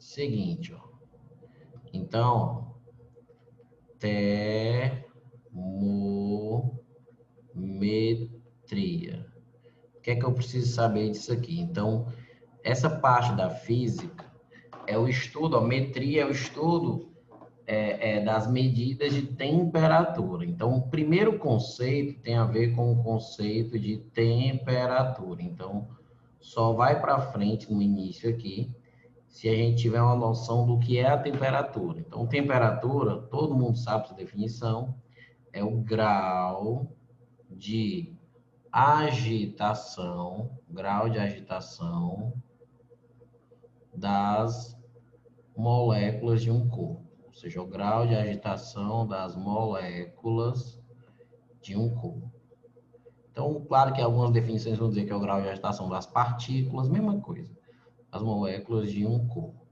Seguinte, ó. Então, termometria. O que é que eu preciso saber disso aqui? Então, essa parte da física é o estudo, a metria é o estudo das medidas de temperatura. Então, o primeiro conceito tem a ver com o conceito de temperatura. Então, só vai para frente no início aqui, se a gente tiver uma noção do que é a temperatura. Então, temperatura, todo mundo sabe essa definição, é o grau de agitação das moléculas de um corpo, ou seja, o grau de agitação das moléculas de um corpo. Então, claro que algumas definições vão dizer que é o grau de agitação das partículas, mesma coisa, as moléculas de um corpo.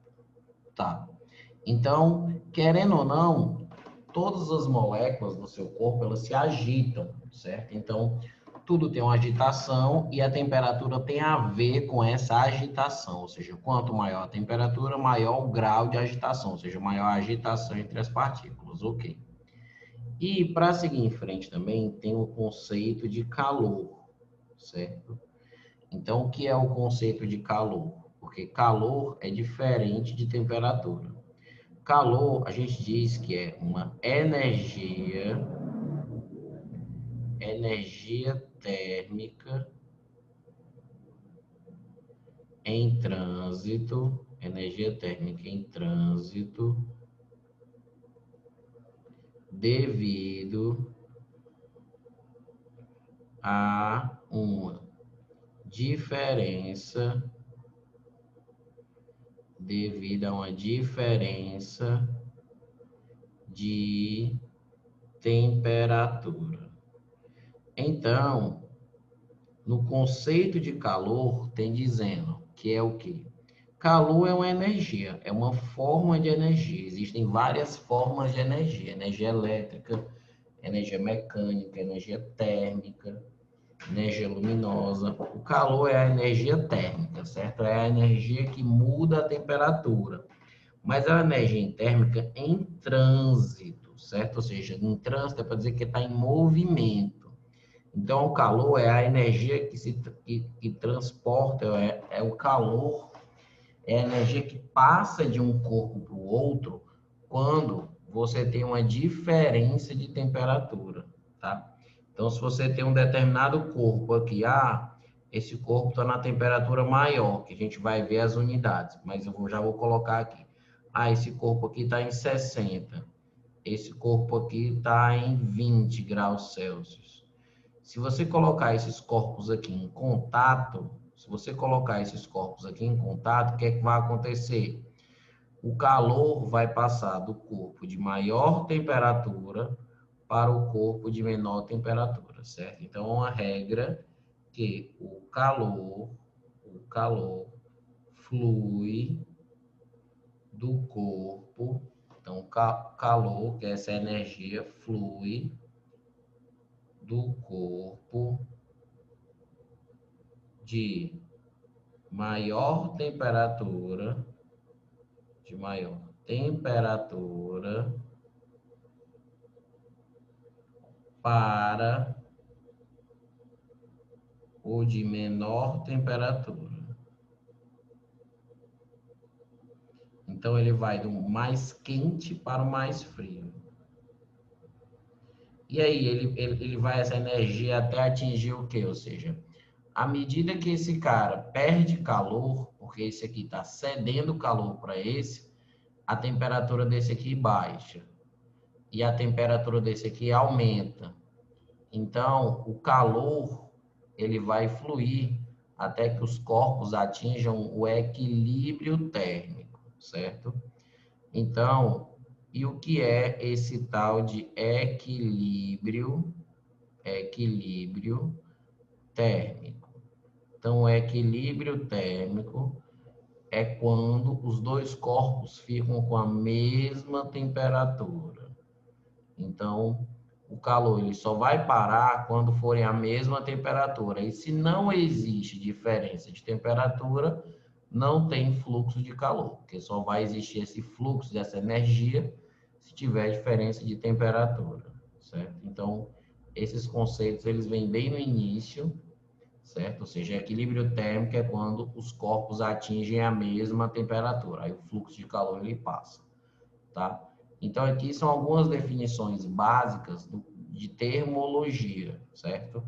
Tá. Então, querendo ou não, todas as moléculas do seu corpo, elas se agitam, certo? Então, tudo tem uma agitação e a temperatura tem a ver com essa agitação, ou seja, quanto maior a temperatura, maior o grau de agitação, ou seja, maior a agitação entre as partículas, ok. E para seguir em frente também, tem o conceito de calor, certo? Então, o que é o conceito de calor? Porque calor é diferente de temperatura. Calor, a gente diz que é uma energia térmica em trânsito, devido a uma diferença de temperatura. Então, no conceito de calor, tem dizendo que é o quê? Calor é uma energia, é uma forma de energia. Existem várias formas de energia: energia elétrica, energia mecânica, energia térmica, energia luminosa. O calor é a energia térmica, certo? É a energia que muda a temperatura. Mas é uma energia térmica em trânsito, certo? Ou seja, em trânsito é para dizer que está em movimento. Então, o calor é a energia que transporta, é o calor, é a energia que passa de um corpo para o outro quando você tem uma diferença de temperatura, tá? Então, se você tem um determinado corpo aqui, esse corpo está na temperatura maior, que a gente vai ver as unidades, mas eu já vou colocar aqui. Esse corpo aqui está em 60, esse corpo aqui está em 20 graus Celsius. Se você colocar esses corpos aqui em contato, o que é que vai acontecer? O calor vai passar do corpo de maior temperatura para o corpo de menor temperatura, certo? Então, é uma regra que o calor flui do corpo. Então, calor, que é essa energia, flui do corpo de maior temperatura para o de menor temperatura. Então, ele vai do mais quente para o mais frio. E aí, ele vai essa energia até atingir o quê? Ou seja, à medida que esse cara perde calor, porque esse aqui está cedendo calor para esse, a temperatura desse aqui baixa. E a temperatura desse aqui aumenta. Então, o calor, ele vai fluir até que os corpos atinjam o equilíbrio térmico, certo? Então, e o que é esse tal de equilíbrio térmico? Então, o equilíbrio térmico é quando os dois corpos ficam com a mesma temperatura. Então, o calor ele só vai parar quando forem a mesma temperatura. E se não existe diferença de temperatura, não tem fluxo de calor, porque só vai existir esse fluxo dessa energia se tiver diferença de temperatura, certo? Então, esses conceitos, eles vêm bem no início, certo? Ou seja, equilíbrio térmico é quando os corpos atingem a mesma temperatura, aí o fluxo de calor ele passa, tá? Então, aqui são algumas definições básicas de termologia, certo?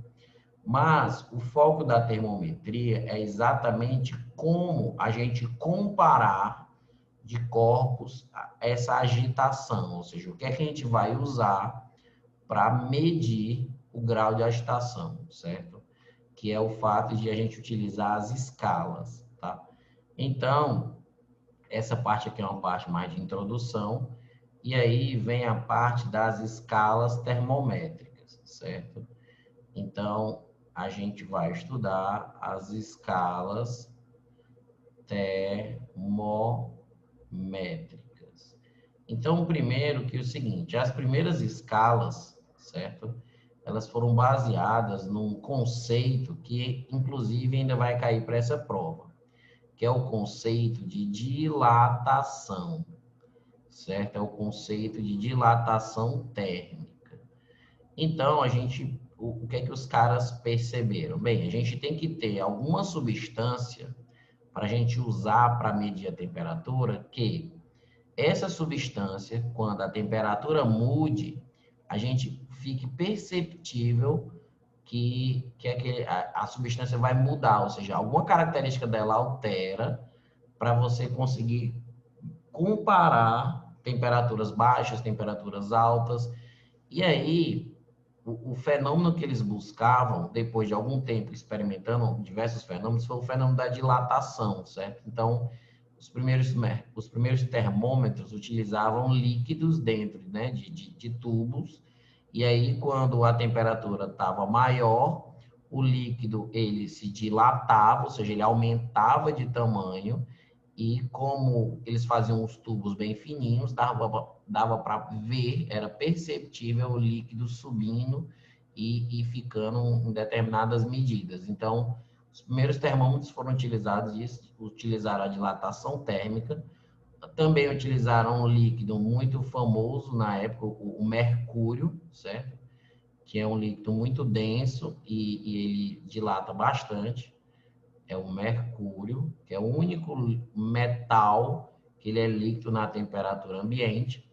Mas o foco da termometria é exatamente como a gente comparar de corpos essa agitação, ou seja, o que é que a gente vai usar para medir o grau de agitação, certo? Que é o fato de a gente utilizar as escalas, tá? Então, essa parte aqui é uma parte mais de introdução, e aí vem a parte das escalas termométricas, certo? Então, a gente vai estudar as escalas termométricas. Então, primeiro que é o seguinte, as primeiras escalas, certo? Elas foram baseadas num conceito que, inclusive, ainda vai cair para essa prova, que é o conceito de dilatação, certo? É o conceito de dilatação térmica. Então, o que é que os caras perceberam? Bem, a gente tem que ter alguma substância para a gente usar para medir a temperatura, que essa substância, quando a temperatura mude, a gente fique perceptível que a substância vai mudar, ou seja, alguma característica dela altera para você conseguir comparar temperaturas baixas, temperaturas altas. E aí, o fenômeno que eles buscavam, depois de algum tempo experimentando diversos fenômenos, foi o fenômeno da dilatação, certo? Então, os primeiros termômetros utilizavam líquidos dentro, né, de tubos, e aí, quando a temperatura estava maior, o líquido ele se dilatava, ou seja, ele aumentava de tamanho, e como eles faziam os tubos bem fininhos, dava para ver, era perceptível o líquido subindo e ficando em determinadas medidas. Então, os primeiros termômetros foram utilizados e utilizaram a dilatação térmica. Também utilizaram um líquido muito famoso na época, o mercúrio, certo? Que é um líquido muito denso e ele dilata bastante. É o mercúrio, que é o único metal que ele é líquido na temperatura ambiente.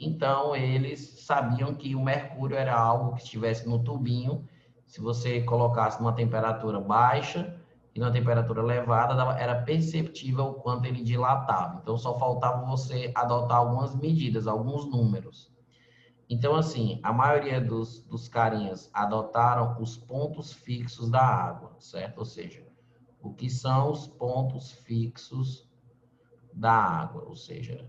Então, eles sabiam que o mercúrio era algo que estivesse no tubinho. Se você colocasse numa temperatura baixa e numa temperatura elevada, era perceptível o quanto ele dilatava. Então, só faltava você adotar algumas medidas, alguns números. Então, assim, a maioria dos carinhas adotaram os pontos fixos da água, certo? Ou seja, o que são os pontos fixos da água, ou seja,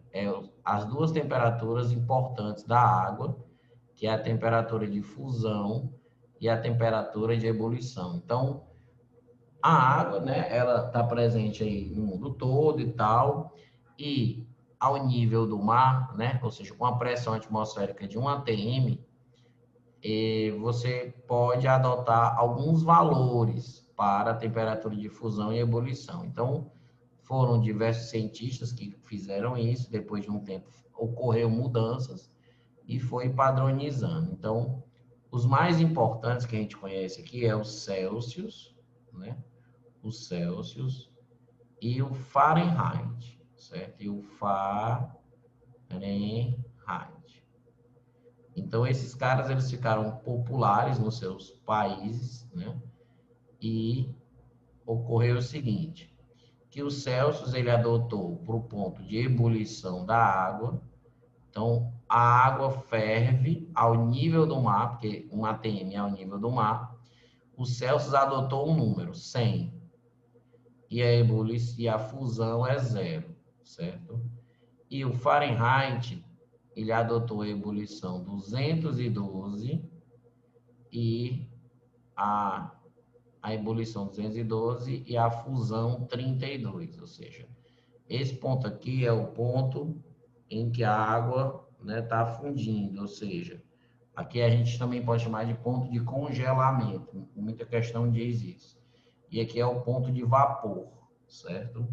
as duas temperaturas importantes da água, que é a temperatura de fusão e a temperatura de ebulição. Então, a água, né, ela está presente aí no mundo todo e tal, e ao nível do mar, né, ou seja, com a pressão atmosférica de 1 atm, você pode adotar alguns valores para a temperatura de fusão e ebulição. Então, foram diversos cientistas que fizeram isso, depois de um tempo ocorreram mudanças e foi padronizando. Então, os mais importantes que a gente conhece aqui é o Celsius, né? O Celsius e o Fahrenheit, certo? E o Fahrenheit. Então, esses caras, eles ficaram populares nos seus países, né? E ocorreu o seguinte, que o Celsius, ele adotou para o ponto de ebulição da água. Então, a água ferve ao nível do mar, porque 1 atm é ao nível do mar. O Celsius adotou um número, 100. E a fusão é 0, certo? E o Fahrenheit, ele adotou a ebulição 212 e a ebulição 212 e a fusão 32, ou seja, esse ponto aqui é o ponto em que a água está fundindo, ou seja, aqui a gente também pode chamar de ponto de congelamento, muita questão diz isso. E aqui é o ponto de vapor, certo?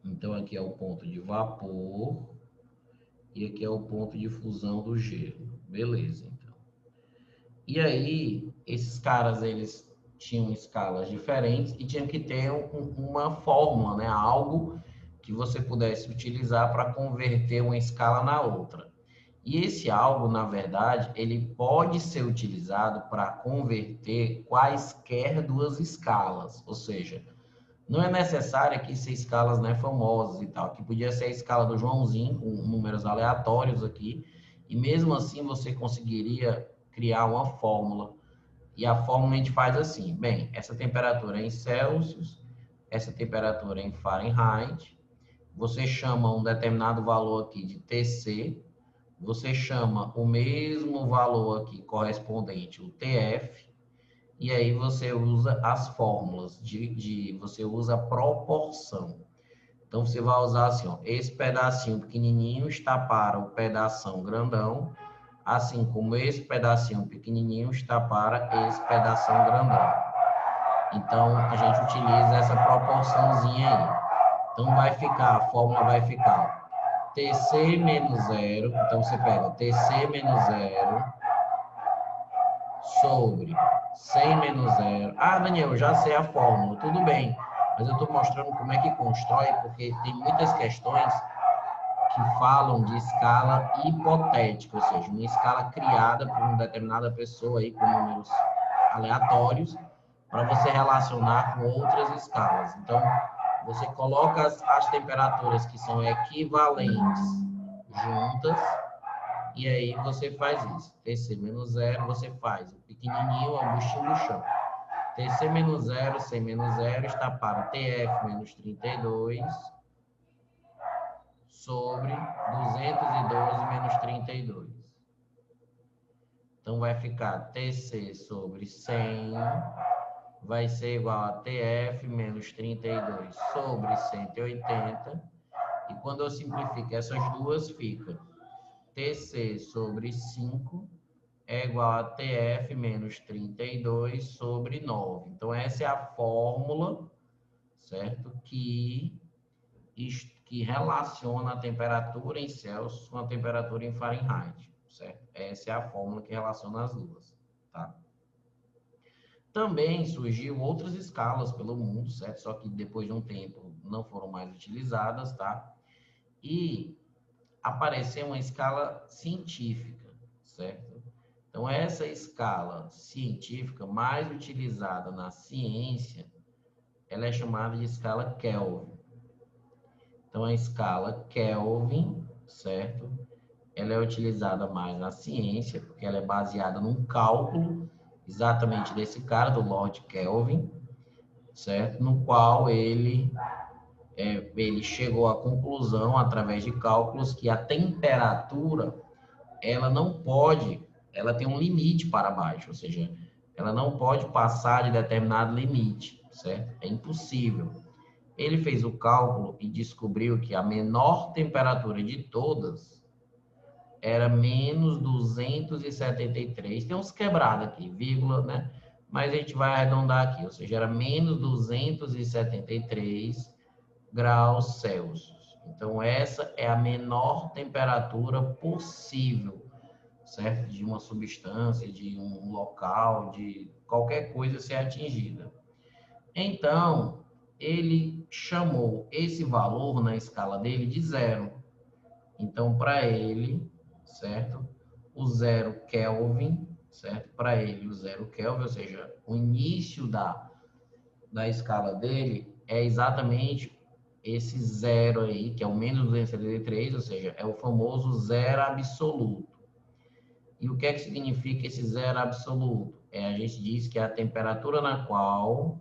Então, aqui é o ponto de vapor e aqui é o ponto de fusão do gelo. Beleza, então. E aí, esses caras, eles tinham escalas diferentes e tinham que ter uma fórmula, né? Algo que você pudesse utilizar para converter uma escala na outra. E esse algo, na verdade, ele pode ser utilizado para converter quaisquer duas escalas, ou seja, não é necessário que ser escalas, né, famosas e tal, que podia ser a escala do Joãozinho, com números aleatórios aqui, e mesmo assim você conseguiria criar uma fórmula. E a fórmula a gente faz assim, bem, essa temperatura é em Celsius, essa temperatura é em Fahrenheit, você chama um determinado valor aqui de TC, você chama o mesmo valor aqui correspondente, o TF, e aí você usa as fórmulas você usa a proporção. Então você vai usar assim, ó, esse pedacinho pequenininho está para o pedação grandão, assim como esse pedacinho pequenininho está para esse pedação grandão. Então a gente utiliza essa proporçãozinha aí. Então vai ficar, a fórmula vai ficar TC menos zero, então você pega TC menos zero sobre 100 menos zero. Ah, Daniel, já sei a fórmula, tudo bem. Mas eu estou mostrando como é que constrói, porque tem muitas questões que falam de escala hipotética, ou seja, uma escala criada por uma determinada pessoa aí com números aleatórios para você relacionar com outras escalas. Então, você coloca as temperaturas que são equivalentes juntas e aí você faz isso. TC menos zero, você faz o pequenininho ao buchinho do chão. TC menos zero, C menos zero está para TF menos 32 sobre 212 menos 32. Então, vai ficar TC sobre 100 vai ser igual a TF menos 32 sobre 180. E quando eu simplifico essas duas, fica TC sobre 5 é igual a TF menos 32 sobre 9. Então, essa é a fórmula, certo? Que relaciona a temperatura em Celsius com a temperatura em Fahrenheit, certo? Essa é a fórmula que relaciona as duas, tá? Também surgiu outras escalas pelo mundo, certo? Só que depois de um tempo não foram mais utilizadas, tá? E apareceu uma escala científica, certo? Então, essa escala científica mais utilizada na ciência, ela é chamada de escala Kelvin. Então, a escala Kelvin, certo? Ela é utilizada mais na ciência, porque ela é baseada num cálculo exatamente desse cara, do Lord Kelvin, certo? No qual ele chegou à conclusão, através de cálculos, que a temperatura, ela tem um limite para baixo, ou seja, ela não pode passar de determinado limite, certo? É impossível. Ele fez o cálculo e descobriu que a menor temperatura de todas era menos 273. Tem uns quebrados aqui, vírgula, né? Mas a gente vai arredondar aqui, ou seja, era menos 273 graus Celsius. Então, essa é a menor temperatura possível, certo? De uma substância, de um local, de qualquer coisa ser atingida. Então, ele chamou esse valor na escala dele de zero. Então, para ele, certo? O zero Kelvin, certo? Para ele, o zero Kelvin, ou seja, o início da escala dele é exatamente esse zero aí, que é o menos 273, ou seja, é o famoso zero absoluto. E o que é que significa esse zero absoluto? A gente diz que é a temperatura na qual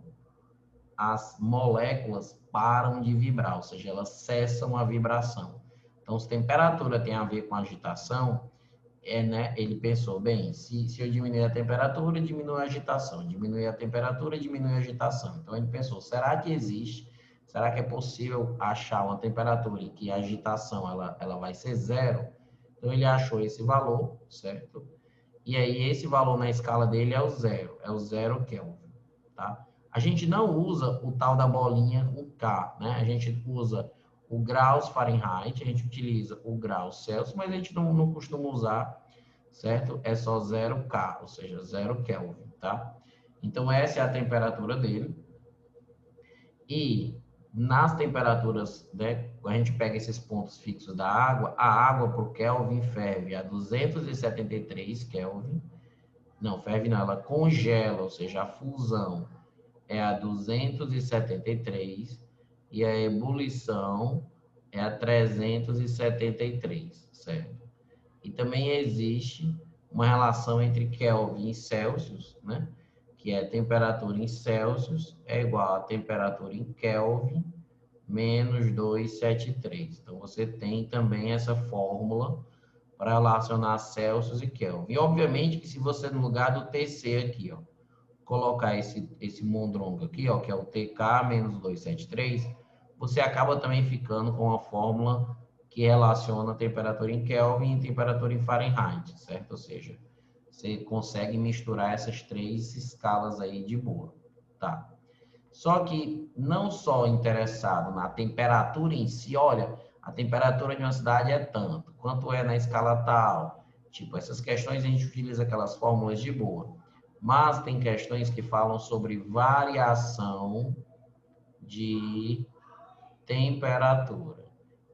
as moléculas param de vibrar, ou seja, elas cessam a vibração. Então, se temperatura tem a ver com agitação, né, ele pensou, bem, se eu diminuir a temperatura, diminui a agitação. Diminui a temperatura, diminui a agitação. Então, ele pensou, será que é possível achar uma temperatura em que a agitação ela vai ser zero? Então, ele achou esse valor, certo? E aí, esse valor na escala dele é o zero Kelvin, tá? A gente não usa o tal da bolinha, o K, né? A gente usa o graus Fahrenheit, a gente utiliza o grau Celsius, mas a gente não costuma usar, certo? É só 0K, ou seja, 0 Kelvin, tá? Então, essa é a temperatura dele. E nas temperaturas, né, a gente pega esses pontos fixos da água, a água por Kelvin ferve a 273 Kelvin. Não, ferve não, ela congela, ou seja, a fusão é a 273 e a ebulição é a 373, certo? E também existe uma relação entre Kelvin e Celsius, né? Que é temperatura em Celsius é igual a temperatura em Kelvin menos 273. Então, você tem também essa fórmula para relacionar Celsius e Kelvin. E, obviamente, que se você, no lugar do TC aqui, ó, colocar esse mondrongo aqui, ó, que é o TK menos 273, você acaba também ficando com a fórmula que relaciona a temperatura em Kelvin e temperatura em Fahrenheit, certo? Ou seja, você consegue misturar essas três escalas aí de boa, tá? Só que não só interessado na temperatura em si, olha, a temperatura de uma cidade é tanto, quanto é na escala tal. Tipo, essas questões a gente utiliza aquelas fórmulas de boa. Mas tem questões que falam sobre variação de temperatura.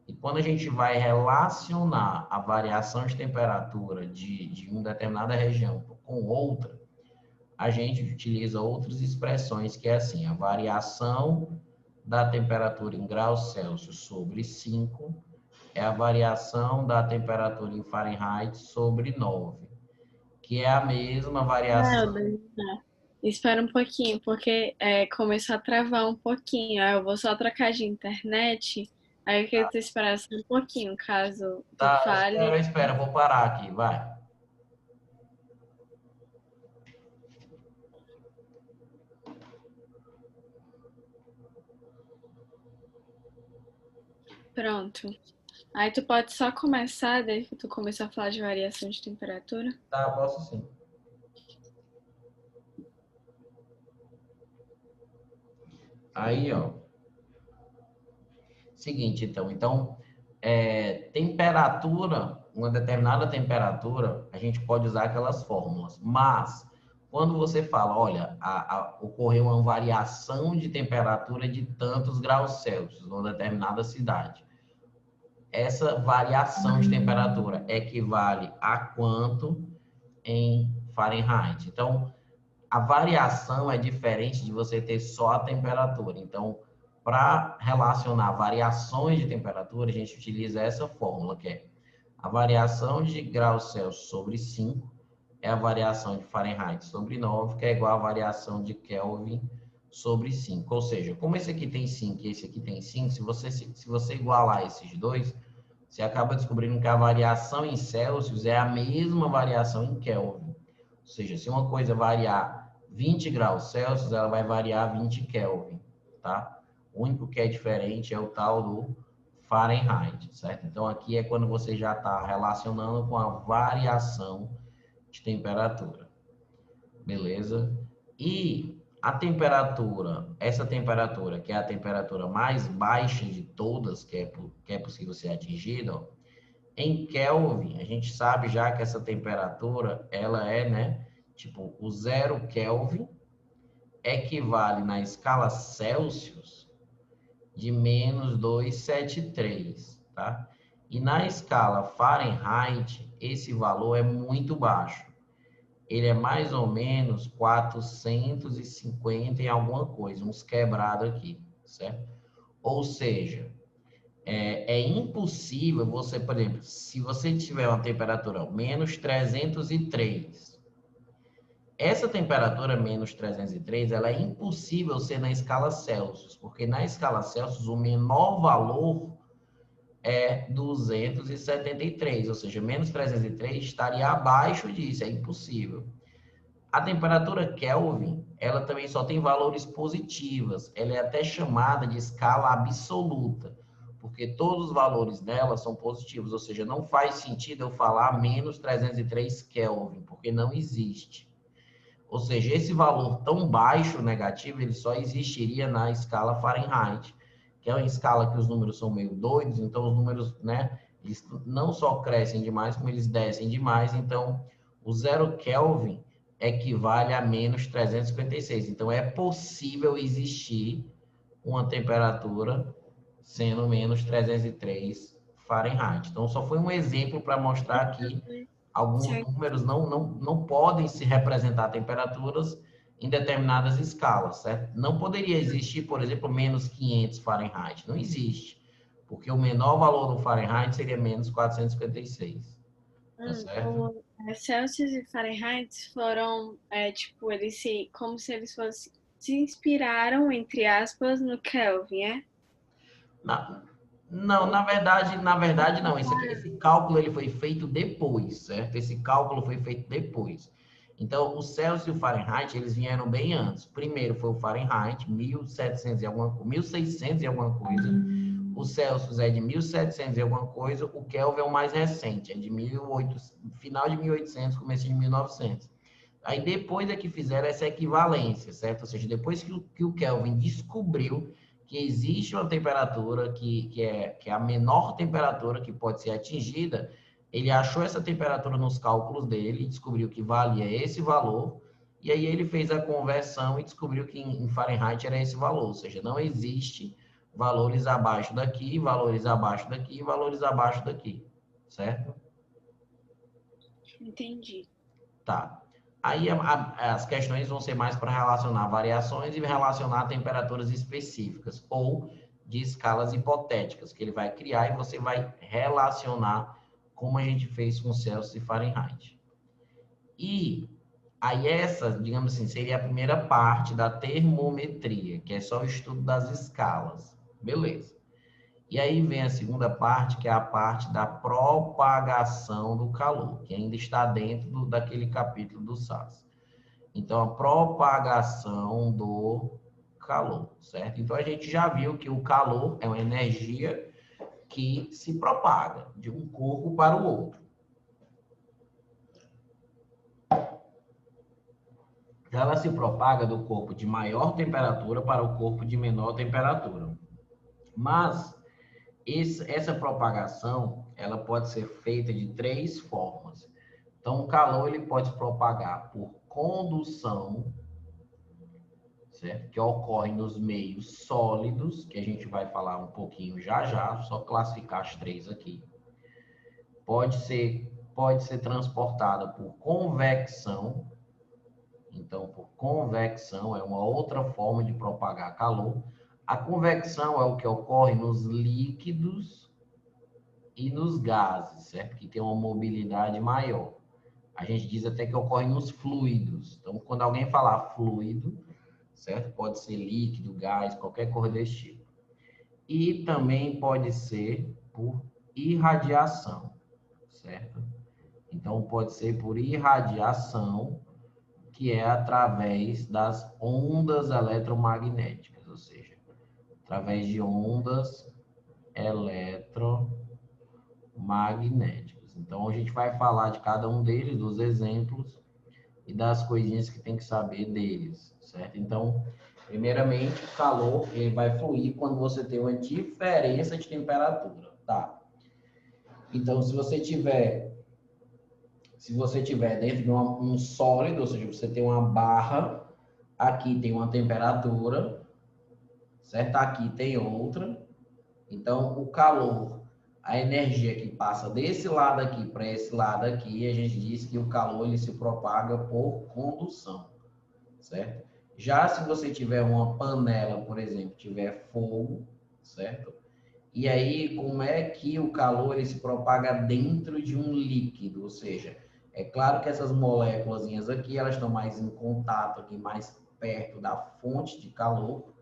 E quando a gente vai relacionar a variação de temperatura de uma determinada região com outra, a gente utiliza outras expressões, que é assim, a variação da temperatura em graus Celsius sobre 5 é a variação da temperatura em Fahrenheit sobre 9, que é a mesma variação. Helder, espera um pouquinho, porque começou a travar um pouquinho. Aí eu vou só trocar de internet. Aí eu queria que tu esperasse um pouquinho, caso tu Tá, fale. espera, vou parar aqui, vai. Pronto. Aí tu pode só começar, desde que tu começou a falar de variação de temperatura. Tá, posso sim. Aí, ó. Seguinte, então, temperatura, uma determinada temperatura, a gente pode usar aquelas fórmulas, mas quando você fala, olha, ocorreu uma variação de temperatura de tantos graus Celsius numa determinada cidade, essa variação de temperatura equivale a quanto em Fahrenheit? Então, a variação é diferente de você ter só a temperatura. Então, para relacionar variações de temperatura, a gente utiliza essa fórmula, que é a variação de graus Celsius sobre 5 é a variação de Fahrenheit sobre 9, que é igual à variação de Kelvin sobre 5. Ou seja, como esse aqui tem 5 e esse aqui tem 5, se você igualar esses dois, você acaba descobrindo que a variação em Celsius é a mesma variação em Kelvin. Ou seja, se uma coisa variar 20 graus Celsius, ela vai variar 20 Kelvin, tá? O único que é diferente é o tal do Fahrenheit, certo? Então, aqui é quando você já está relacionando com a variação de temperatura, beleza? E a temperatura, essa temperatura, que é a temperatura mais baixa de todas que é possível ser atingida, ó, em Kelvin, a gente sabe já que essa temperatura, ela é, né, tipo, o 0 Kelvin equivale na escala Celsius de menos 273, tá? E na escala Fahrenheit, esse valor é muito baixo. Ele é mais ou menos 450 e alguma coisa, uns quebrados aqui, certo? Ou seja, é impossível você, por exemplo, se você tiver uma temperatura menos 303, essa temperatura menos 303, ela é impossível ser na escala Celsius, porque na escala Celsius o menor valor é 273, ou seja, menos 303 estaria abaixo disso, é impossível. A temperatura Kelvin, ela também só tem valores positivos, ela é até chamada de escala absoluta, porque todos os valores dela são positivos, ou seja, não faz sentido eu falar menos 303 Kelvin, porque não existe. Ou seja, esse valor tão baixo negativo, ele só existiria na escala Fahrenheit, que é uma escala que os números são meio doidos, então os números, né, eles não só crescem demais, como eles descem demais, então o 0 Kelvin equivale a menos 356. Então é possível existir uma temperatura sendo menos 303 Fahrenheit. Então só foi um exemplo para mostrar que alguns Certo. números não podem se representar temperaturas em determinadas escalas, certo? Não poderia existir, por exemplo, menos 500 Fahrenheit. Não existe, porque o menor valor do Fahrenheit seria menos 456, tá certo? Celsius e Fahrenheit foram, tipo, como se eles fossem, se inspiraram, entre aspas, no Kelvin, é? Na, não, na verdade não. Esse cálculo ele foi feito depois, certo? Esse cálculo foi feito depois. Então, o Celsius e o Fahrenheit, eles vieram bem antes. Primeiro foi o Fahrenheit, 1700 e alguma, 1600 e alguma coisa. O Celsius é de 1700 e alguma coisa. O Kelvin é o mais recente, é de 1800, final de 1800, começo de 1900. Aí depois é que fizeram essa equivalência, certo? Ou seja, depois que o Kelvin descobriu que existe uma temperatura que é a menor temperatura que pode ser atingida, ele achou essa temperatura nos cálculos dele, descobriu que valia esse valor, e aí ele fez a conversão e descobriu que em Fahrenheit era esse valor, ou seja, não existe valores abaixo daqui, valores abaixo daqui, valores abaixo daqui, certo? Entendi. Tá. Aí as questões vão ser mais para relacionar variações e relacionar temperaturas específicas ou de escalas hipotéticas que ele vai criar e você vai relacionar como a gente fez com Celsius e Fahrenheit. E aí essa, digamos assim, seria a primeira parte da termometria, que é só o estudo das escalas. Beleza. E aí vem a segunda parte, que é a parte da propagação do calor, que ainda está dentro daquele capítulo do SAS. Então, a propagação do calor, certo? Então, a gente já viu que o calor é uma energia que se propaga de um corpo para o outro. Ela se propaga do corpo de maior temperatura para o corpo de menor temperatura. Mas essa propagação, ela pode ser feita de três formas. Então, o calor ele pode se propagar por condução, certo? Que ocorre nos meios sólidos, que a gente vai falar um pouquinho já já, só classificar as três aqui. Pode ser transportada por convecção. Então, por convecção é uma outra forma de propagar calor. A convecção é o que ocorre nos líquidos e nos gases, certo? Que tem uma mobilidade maior. A gente diz até que ocorre nos fluidos. Então, quando alguém falar fluido, certo? Pode ser líquido, gás, qualquer coisa desse tipo. E também pode ser por irradiação, certo? Então, pode ser por irradiação, que é através das ondas eletromagnéticas, ou seja, através de ondas eletromagnéticas. Então, a gente vai falar de cada um deles, dos exemplos e das coisinhas que tem que saber deles, certo? Então, primeiramente, o calor ele vai fluir quando você tem uma diferença de temperatura, tá? Então, se você tiver dentro de um sólido, ou seja, você tem uma barra, aqui tem uma temperatura, certo? Aqui tem outra. Então, o calor, a energia que passa desse lado aqui para esse lado aqui, a gente diz que o calor ele se propaga por condução, certo? Já se você tiver uma panela, por exemplo, tiver fogo, certo? E aí, como é que o calor ele se propaga dentro de um líquido? Ou seja, é claro que essas moléculas aqui, elas estão mais em contato aqui, mais perto da fonte de calor,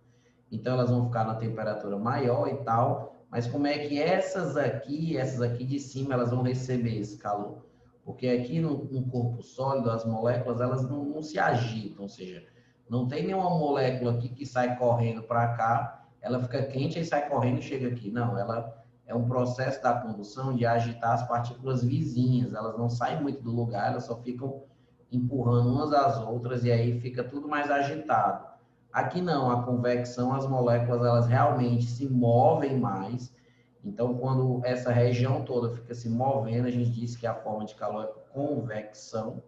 então elas vão ficar na temperatura maior e tal, mas como é que essas aqui de cima, elas vão receber esse calor? Porque aqui no corpo sólido, as moléculas, elas não se agitam, ou seja, não tem nenhuma molécula aqui que sai correndo para cá, ela fica quente e sai correndo e chega aqui. Não, ela é um processo da condução de agitar as partículas vizinhas, elas não saem muito do lugar, elas só ficam empurrando umas às outras e aí fica tudo mais agitado. Aqui não, a convecção, as moléculas, elas realmente se movem mais. Então, quando essa região toda fica se movendo, a gente diz que a forma de calor é convecção.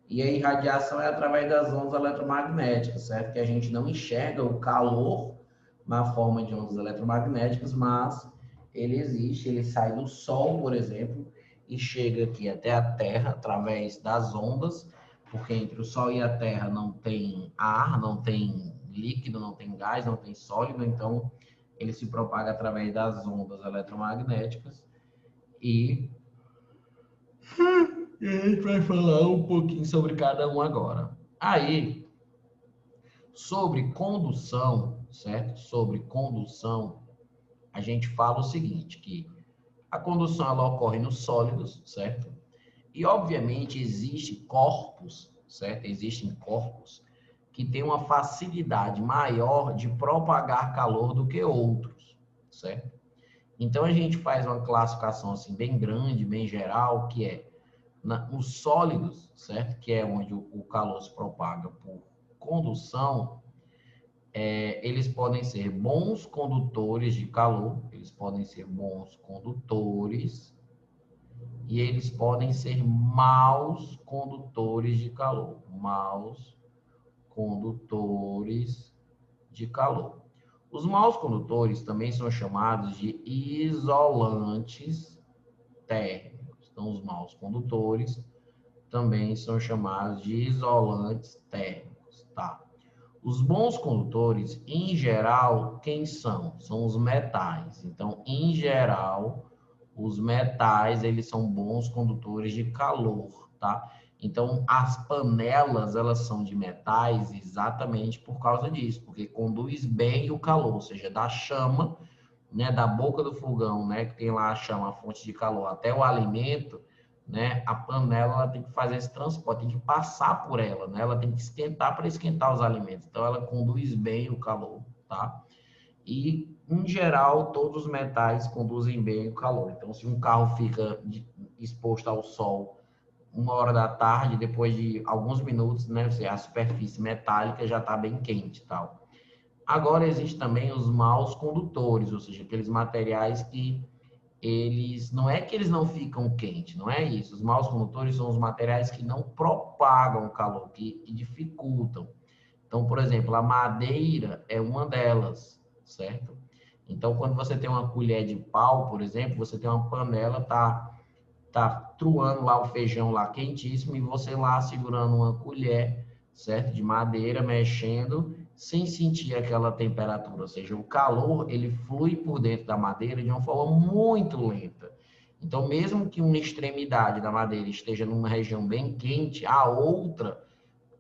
E a irradiação é através das ondas eletromagnéticas, certo? Que a gente não enxerga o calor na forma de ondas eletromagnéticas, mas ele existe, ele sai do Sol, por exemplo, e chega aqui até a Terra através das ondas, porque entre o Sol e a Terra não tem ar, não tem líquido, não tem gás, não tem sólido, então ele se propaga através das ondas eletromagnéticas e a gente vai falar um pouquinho sobre cada um agora. Aí, sobre condução, certo? Sobre condução, a gente fala o seguinte, que a condução ela ocorre nos sólidos, certo? E, obviamente, existem corpos, certo? Existem corpos que têm uma facilidade maior de propagar calor do que outros, certo? Então, a gente faz uma classificação assim bem grande, bem geral, que é nos sólidos, certo? Que é onde o calor se propaga por condução, eles podem ser bons condutores de calor, eles podem ser bons condutores e eles podem ser maus condutores de calor, maus condutores de calor. Os maus condutores também são chamados de isolantes térmicos. Então, os maus condutores também são chamados de isolantes térmicos, tá? Os bons condutores, em geral, quem são? São os metais. Então, em geral, os metais, eles são bons condutores de calor, tá? Então, as panelas, elas são de metais exatamente por causa disso, porque conduz bem o calor, ou seja, da chama, né, da boca do fogão, né, que tem lá a chama, a fonte de calor, até o alimento, né, a panela ela tem que fazer esse transporte, tem que passar por ela, né, ela tem que esquentar para esquentar os alimentos. Então, ela conduz bem o calor, tá? E, em geral, todos os metais conduzem bem o calor. Então, se um carro fica exposto ao sol 1 hora da tarde, depois de alguns minutos, né, a superfície metálica já está bem quente, tal. Agora, existe também os maus condutores, ou seja, aqueles materiais que eles, não é que eles não ficam quentes, não é isso. Os maus condutores são os materiais que não propagam calor, que dificultam. Então, por exemplo, a madeira é uma delas, certo? Então, quando você tem uma colher de pau, por exemplo, você tem uma panela, tá truando lá o feijão lá quentíssimo e você lá segurando uma colher, certo? De madeira, mexendo, sem sentir aquela temperatura. Ou seja, o calor, ele flui por dentro da madeira de uma forma muito lenta. Então, mesmo que uma extremidade da madeira esteja numa região bem quente, a outra,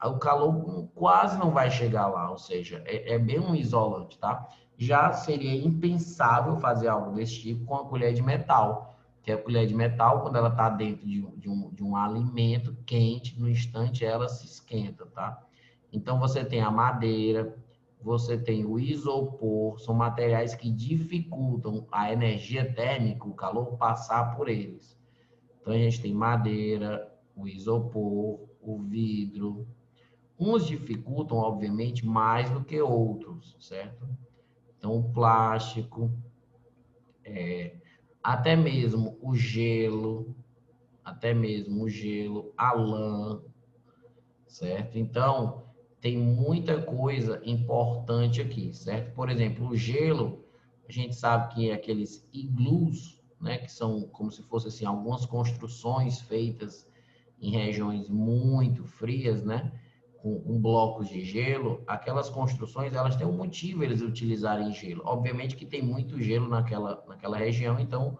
o calor quase não vai chegar lá. Ou seja, é bem um isolante, tá? Já seria impensável fazer algo desse tipo com a colher de metal, que a colher de metal, quando ela está dentro de um alimento quente, no instante ela se esquenta, tá? Então, você tem a madeira, você tem o isopor, são materiais que dificultam a energia térmica, o calor, passar por eles. Então, a gente tem madeira, o isopor, o vidro. Uns dificultam, obviamente, mais do que outros, certo? Então, o plástico, até mesmo o gelo, a lã, certo? Então, tem muita coisa importante aqui, certo? Por exemplo, o gelo, a gente sabe que é aqueles iglus, né, que são como se fossem assim, algumas construções feitas em regiões muito frias, né, com blocos de gelo, aquelas construções, elas têm um motivo eles utilizarem gelo. Obviamente que tem muito gelo naquela região, então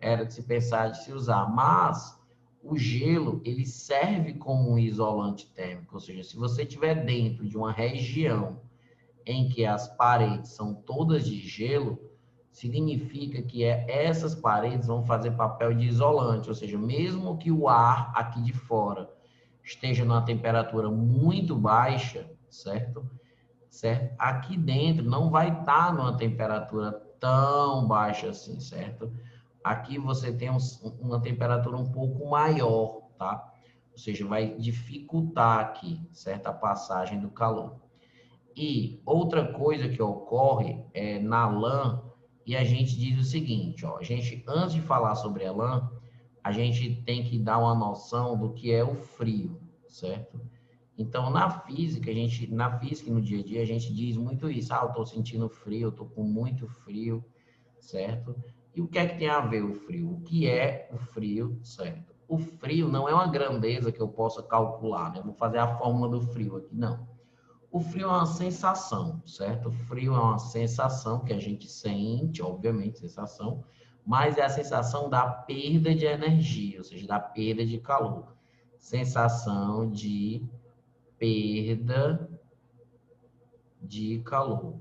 era de se pensar de se usar, mas o gelo, ele serve como um isolante térmico, ou seja, se você estiver dentro de uma região em que as paredes são todas de gelo, significa que essas paredes vão fazer papel de isolante, ou seja, mesmo que o ar aqui de fora esteja numa temperatura muito baixa, certo? Certo? Aqui dentro não vai estar numa temperatura tão baixa assim, certo? Aqui você tem uma temperatura um pouco maior, tá? Ou seja, vai dificultar aqui, certa passagem do calor. E outra coisa que ocorre é na lã, e a gente diz o seguinte, ó, a gente, antes de falar sobre a lã, a gente tem que dar uma noção do que é o frio, certo? Então, na física e no dia a dia, a gente diz muito isso. Ah, eu estou sentindo frio, eu estou com muito frio, certo? E o que é que tem a ver o frio? O que é o frio, certo? O frio não é uma grandeza que eu possa calcular, né? Eu vou fazer a fórmula do frio aqui, não. O frio é uma sensação, certo? O frio é uma sensação que a gente sente, obviamente, sensação, mas é a sensação da perda de energia, ou seja, da perda de calor. Sensação de perda de calor.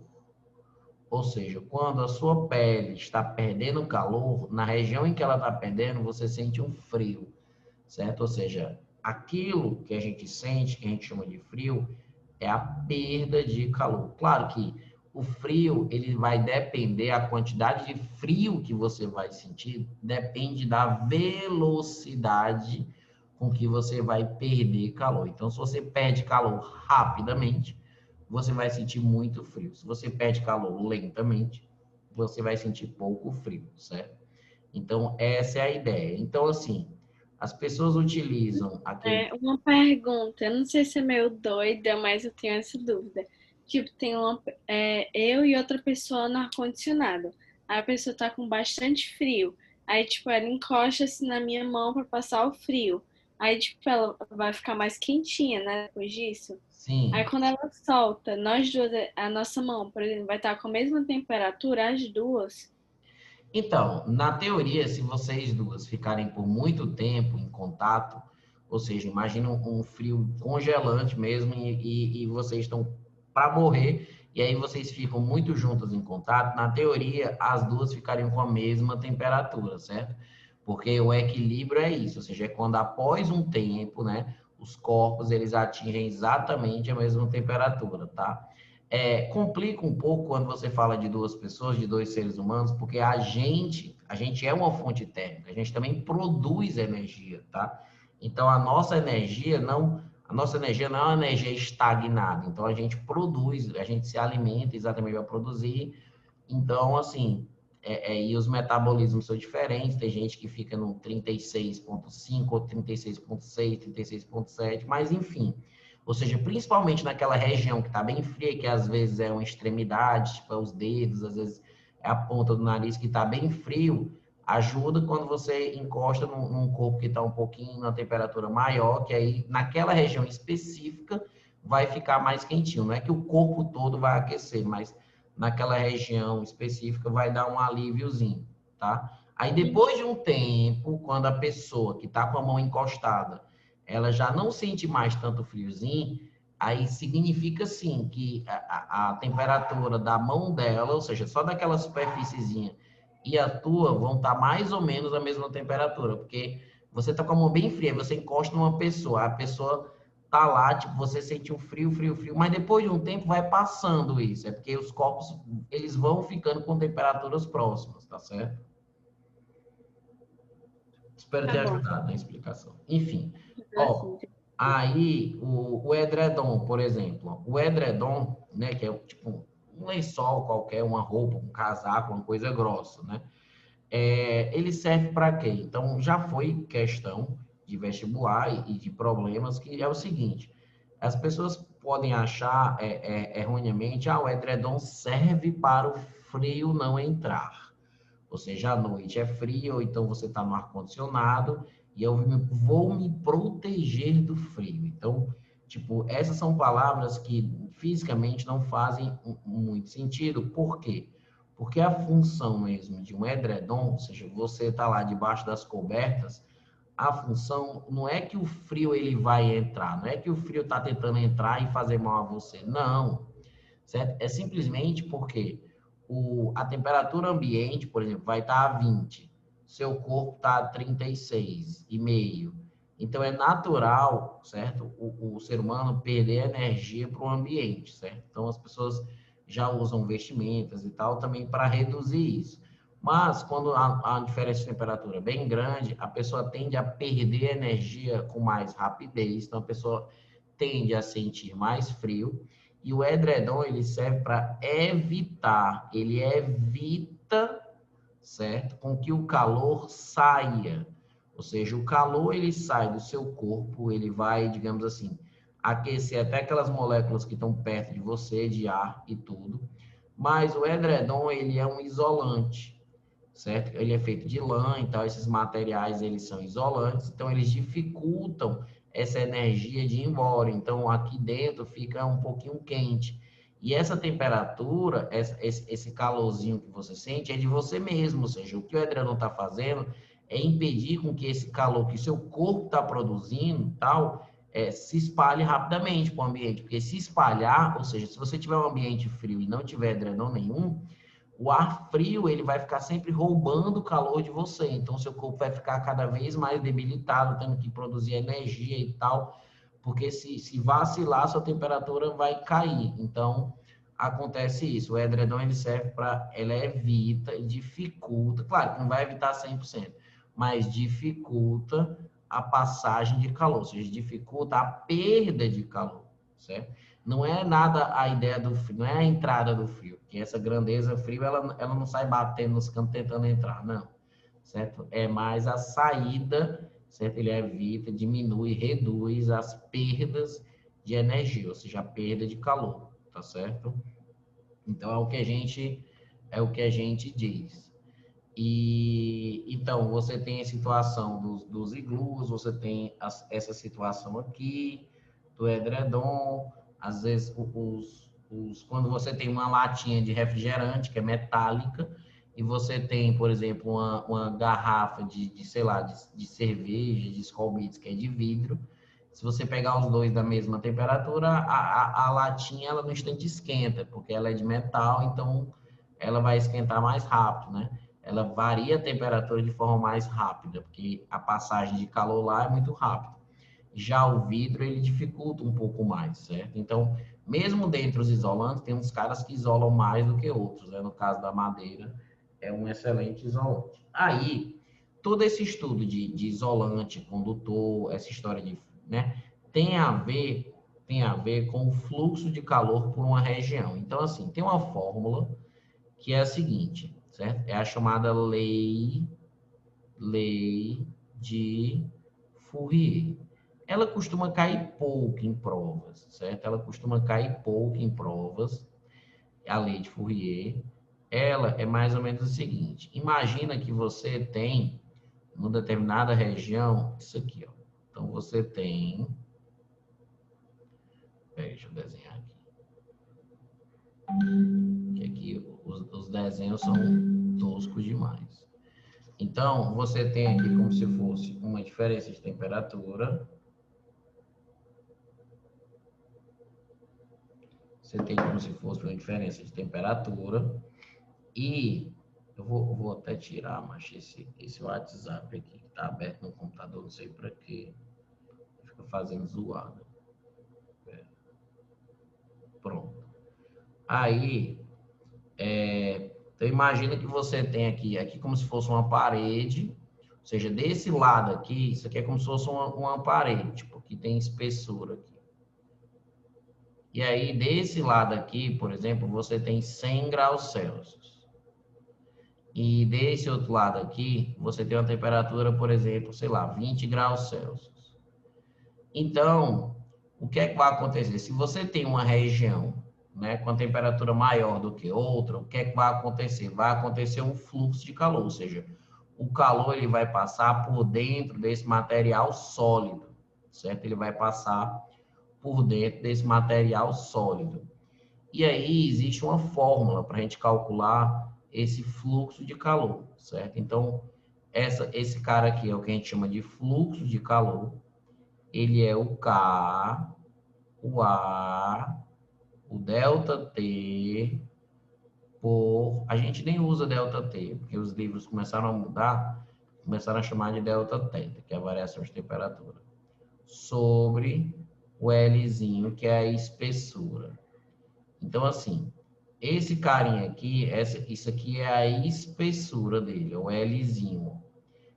Ou seja, quando a sua pele está perdendo calor, na região em que ela está perdendo, você sente um frio, certo? Ou seja, aquilo que a gente sente, que a gente chama de frio, é a perda de calor. Claro que o frio, ele vai depender, a quantidade de frio que você vai sentir, depende da velocidade com que você vai perder calor. Então, se você perde calor rapidamente, você vai sentir muito frio. Se você perde calor lentamente, você vai sentir pouco frio, certo? Então, essa é a ideia. Então, assim, as pessoas utilizam aquele. Uma pergunta, eu não sei se é meio doida, mas eu tenho essa dúvida. Tipo, eu e outra pessoa no ar-condicionado. Aí a pessoa tá com bastante frio. Aí, tipo, ela encosta assim na minha mão pra passar o frio. Aí, tipo, ela vai ficar mais quentinha, né, depois disso. Aí, Sim. quando ela solta, nós duas, a nossa mão, por exemplo, vai estar com a mesma temperatura, as duas. Então, na teoria, se vocês duas ficarem por muito tempo em contato, ou seja, imagina um frio congelante mesmo e vocês estão para morrer, e aí vocês ficam muito juntas em contato, na teoria, as duas ficariam com a mesma temperatura, certo? Porque o equilíbrio é isso, ou seja, é quando após um tempo, né, os corpos eles atingem exatamente a mesma temperatura, tá? Complica um pouco quando você fala de duas pessoas, de dois seres humanos, porque a gente é uma fonte térmica, a gente também produz energia, tá? Então a nossa energia não é uma energia estagnada. Então a gente produz, a gente se alimenta exatamente para produzir. Então, assim, e os metabolismos são diferentes. Tem gente que fica no 36,5, ou 36,6, 36,7, mas enfim. Ou seja, principalmente naquela região que está bem fria, que às vezes é uma extremidade, tipo, é os dedos, às vezes é a ponta do nariz que está bem frio, ajuda quando você encosta num corpo que está um pouquinho na temperatura maior, que aí naquela região específica vai ficar mais quentinho. Não é que o corpo todo vai aquecer, mas naquela região específica vai dar um alíviozinho, tá? Aí depois de um tempo, quando a pessoa que está com a mão encostada ela já não sente mais tanto friozinho, aí significa sim que a temperatura da mão dela, ou seja, só daquela superfíciezinha e a tua vão estar mais ou menos a mesma temperatura, porque você está com a mão bem fria, você encosta numa pessoa, a pessoa tá lá, tipo, você sente um frio, frio, frio, mas depois de um tempo vai passando isso, é porque os corpos, eles vão ficando com temperaturas próximas, tá certo? Espero Tá ter bom. ajudado na explicação. Enfim, Assim, ó, aí o edredom, por exemplo, o edredom, né, que é tipo um lençol qualquer, uma roupa, um casaco, uma coisa grossa, né? Ele serve para quê? Então, já foi questão de vestibular e de problemas que é o seguinte, as pessoas podem achar erroneamente, o edredom serve para o frio não entrar. Ou seja, à noite é frio, ou então você está no ar-condicionado e eu vou me proteger do frio. Então, tipo, essas são palavras que fisicamente não fazem muito sentido. Por quê? Porque a função mesmo de um edredom, ou seja, você está lá debaixo das cobertas, a função não é que o frio ele vai entrar, não é que o frio está tentando entrar e fazer mal a você. Não, certo? É simplesmente porque a temperatura ambiente, por exemplo, vai estar a 20, seu corpo está a 36,5. Então, é natural, certo? O ser humano perder energia para o ambiente, certo? Então, as pessoas já usam vestimentas e tal também para reduzir isso. Mas, quando há uma diferença de temperatura bem grande, a pessoa tende a perder energia com mais rapidez. Então, a pessoa tende a sentir mais frio E o edredom, ele serve para evitar, ele evita, certo? Com que o calor saia. Ou seja, o calor, ele sai do seu corpo, ele vai, digamos assim, aquecer até aquelas moléculas que estão perto de você, de ar e tudo. Mas o edredom, ele é um isolante, certo? Ele é feito de lã, então esses materiais, eles são isolantes, então eles dificultam essa energia de ir embora. Então, aqui dentro fica um pouquinho quente. E essa temperatura, esse calorzinho que você sente, é de você mesmo. Ou seja, o que o edredom está fazendo é impedir com que esse calor que seu corpo está produzindo, tal, se espalhe rapidamente para o ambiente. Porque se espalhar, ou seja, se você tiver um ambiente frio e não tiver edredom nenhum, o ar frio, ele vai ficar sempre roubando o calor de você. Então, seu corpo vai ficar cada vez mais debilitado, tendo que produzir energia e tal, porque se vacilar, sua temperatura vai cair. Então, acontece isso. O edredom, ele serve para, ele evita, dificulta, claro que não vai evitar 100%, mas dificulta a passagem de calor, ou seja, dificulta a perda de calor, certo? Não é nada a ideia do frio, não é a entrada do frio, que essa grandeza frio, ela não sai batendo nos cantos tentando entrar, não, certo? É mais a saída, certo? Ele evita, diminui, reduz as perdas de energia, ou seja, a perda de calor, tá certo? Então é o que a gente diz. E então você tem a situação dos iglus, você tem essa situação aqui do edredom, às vezes quando você tem uma latinha de refrigerante que é metálica e você tem, por exemplo, uma garrafa sei lá, de cerveja, de Skol Beats, que é de vidro, se você pegar os dois da mesma temperatura, a latinha ela no instante esquenta, porque ela é de metal, então ela vai esquentar mais rápido, né? Ela varia a temperatura de forma mais rápida, porque a passagem de calor lá é muito rápida. Já o vidro, ele dificulta um pouco mais, certo? Então, mesmo dentre os isolantes, tem uns caras que isolam mais do que outros, né? No caso da madeira, é um excelente isolante. Aí, todo esse estudo de isolante, condutor, essa história de, né, tem a ver com o fluxo de calor por uma região. Então, assim, tem uma fórmula que é a seguinte, certo? É a chamada lei de Fourier. Ela costuma cair pouco em provas, certo? Ela costuma cair pouco em provas, a lei de Fourier. Ela é mais ou menos o seguinte: imagina que você tem, numa determinada região, isso aqui, ó. Então, você tem. Peraí, deixa eu desenhar aqui. Que aqui os desenhos são toscos demais. Então, você tem aqui como se fosse uma diferença de temperatura. Você tem como se fosse uma diferença de temperatura. E eu vou até tirar, mas esse WhatsApp aqui que está aberto no computador, não sei para quê. Fica fazendo zoada. Pronto. Aí, então imagina que você tem aqui como se fosse uma parede, ou seja, desse lado aqui, isso aqui é como se fosse uma parede, tipo, que tem espessura aqui. E aí, desse lado aqui, por exemplo, você tem 100 graus Celsius. E desse outro lado aqui, você tem uma temperatura, por exemplo, sei lá, 20 graus Celsius. Então, o que é que vai acontecer? Se você tem uma região, né, com a temperatura maior do que outra, o que é que vai acontecer? Vai acontecer um fluxo de calor, ou seja, o calor ele vai passar por dentro desse material sólido, certo? Ele vai passar por dentro desse material sólido. E aí existe uma fórmula para a gente calcular esse fluxo de calor, certo? Então, esse cara aqui é o que a gente chama de fluxo de calor. Ele é o K, o A, o ΔT, por... A gente nem usa ΔT, porque os livros começaram a mudar, começaram a chamar de ΔT, que é a variação de temperatura, sobre o Lzinho, que é a espessura. Então, assim, esse carinha aqui, isso aqui é a espessura dele, o Lzinho,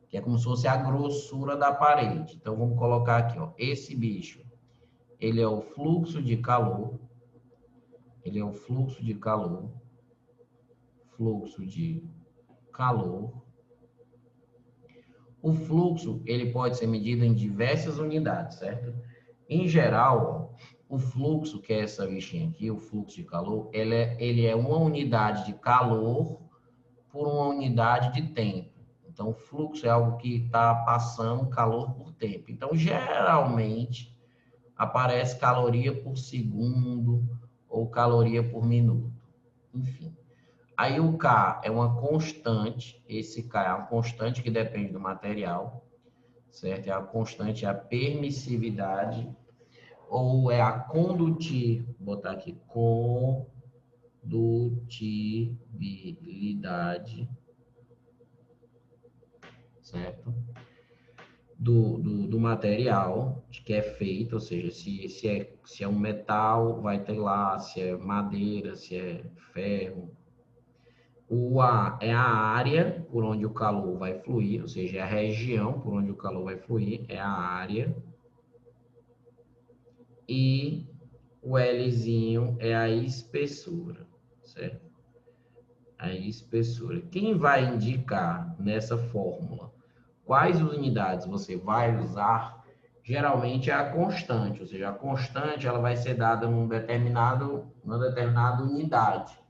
que é como se fosse a grossura da parede. Então, vamos colocar aqui, ó, esse bicho, ele é o fluxo de calor, ele é o fluxo de calor, fluxo de calor. O fluxo, ele pode ser medido em diversas unidades, certo? Em geral, o fluxo, que é essa bichinha aqui, o fluxo de calor, ele é uma unidade de calor por uma unidade de tempo. Então, o fluxo é algo que está passando calor por tempo. Então, geralmente, aparece caloria por segundo ou caloria por minuto. Enfim. Aí o K é uma constante, esse K é uma constante que depende do material, certo? É a constante, é a permissividade, ou é a condutividade, vou botar aqui, condutibilidade, certo? Do material que é feito, ou seja, se é um metal, vai ter lá, se é madeira, se é ferro. O A é a área por onde o calor vai fluir, ou seja, é a região por onde o calor vai fluir, é a área. E o Lzinho é a espessura, certo? A espessura. Quem vai indicar nessa fórmula quais unidades você vai usar, geralmente é a constante, ou seja, a constante ela vai ser dada numa determinada unidade.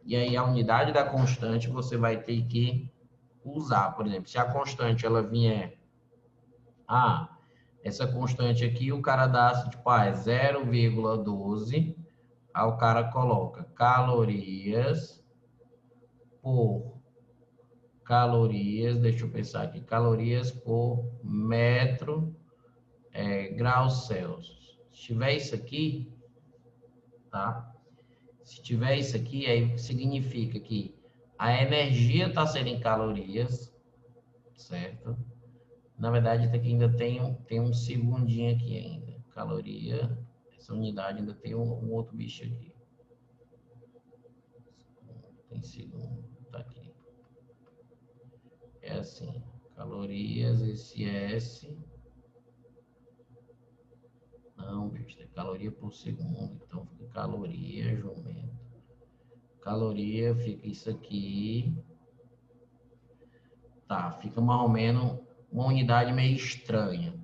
E aí a unidade da constante você vai ter que usar. Por exemplo, se a constante ela vier, essa constante aqui o cara dá, tipo, é 0,12, aí o cara coloca deixa eu pensar aqui, calorias por metro graus Celsius. Se tiver isso aqui, tá? Se tiver isso aqui, aí significa que a energia está sendo em calorias, certo? Na verdade, aqui ainda tem um segundinho aqui ainda. Caloria, essa unidade ainda tem um outro bicho aqui. Tem segundo, tá aqui. É assim, calorias, esse S. Não, bicho, é caloria por segundo. Então, fica caloria, jumento. Caloria, fica isso aqui. Tá, fica mais ou menos uma unidade meio estranha.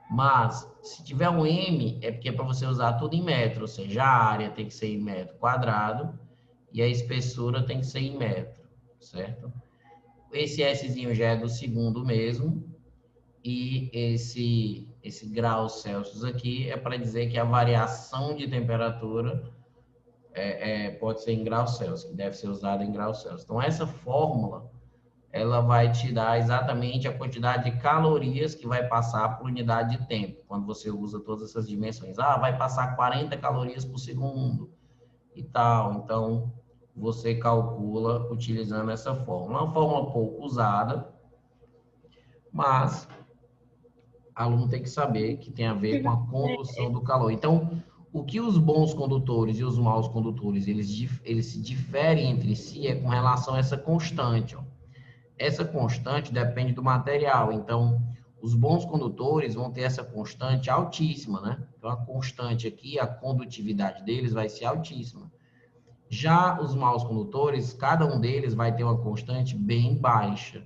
Mas, se tiver um M, é porque é para você usar tudo em metro, ou seja, a área tem que ser em metro quadrado e a espessura tem que ser em metro, certo? Esse Szinho já é do segundo mesmo e esse graus Celsius aqui é para dizer que a variação de temperatura pode ser em graus Celsius, que deve ser usada em graus Celsius. Então, essa fórmula ela vai te dar exatamente a quantidade de calorias que vai passar por unidade de tempo, quando você usa todas essas dimensões. Vai passar 40 calorias por segundo e tal. Então, você calcula utilizando essa fórmula. É uma fórmula pouco usada, mas o aluno tem que saber que tem a ver com a condução do calor. Então, o que os bons condutores e os maus condutores, eles se diferem entre si é com relação a essa constante, ó. Essa constante depende do material. Então, os bons condutores vão ter essa constante altíssima, né? Então, a constante aqui, a condutividade deles vai ser altíssima. Já os maus condutores, cada um deles vai ter uma constante bem baixa,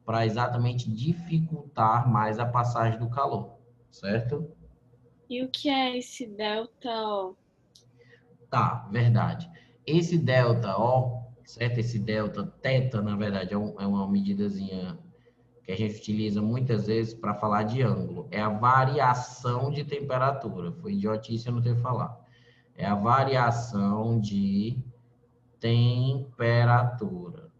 para exatamente dificultar mais a passagem do calor, certo? E o que é esse delta O? Tá, verdade. Esse delta O, certo? Esse delta teta, na verdade, é uma medidazinha que a gente utiliza muitas vezes para falar de ângulo. É a variação de temperatura. Foi idiotice eu não ter falado. É a variação de temperatura.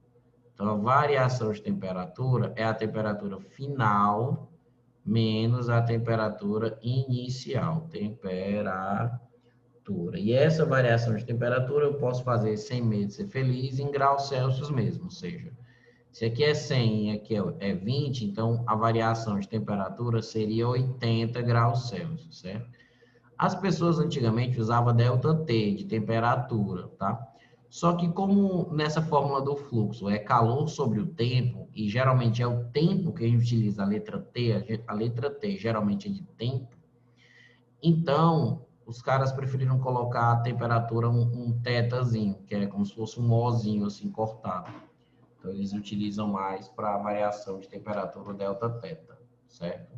Então, a variação de temperatura é a temperatura final menos a temperatura inicial. Temperatura. E essa variação de temperatura eu posso fazer sem medo de ser feliz em graus Celsius mesmo, ou seja, se aqui é 100 e aqui é 20, então a variação de temperatura seria 80 graus Celsius, certo? As pessoas antigamente usavam delta T de temperatura, tá? Só que como nessa fórmula do fluxo é calor sobre o tempo, e geralmente é o tempo que a gente utiliza a letra T geralmente é de tempo, então os caras preferiram colocar a temperatura um tetazinho, que é como se fosse um ozinho assim cortado. Então eles utilizam mais para variação de temperatura delta teta, certo?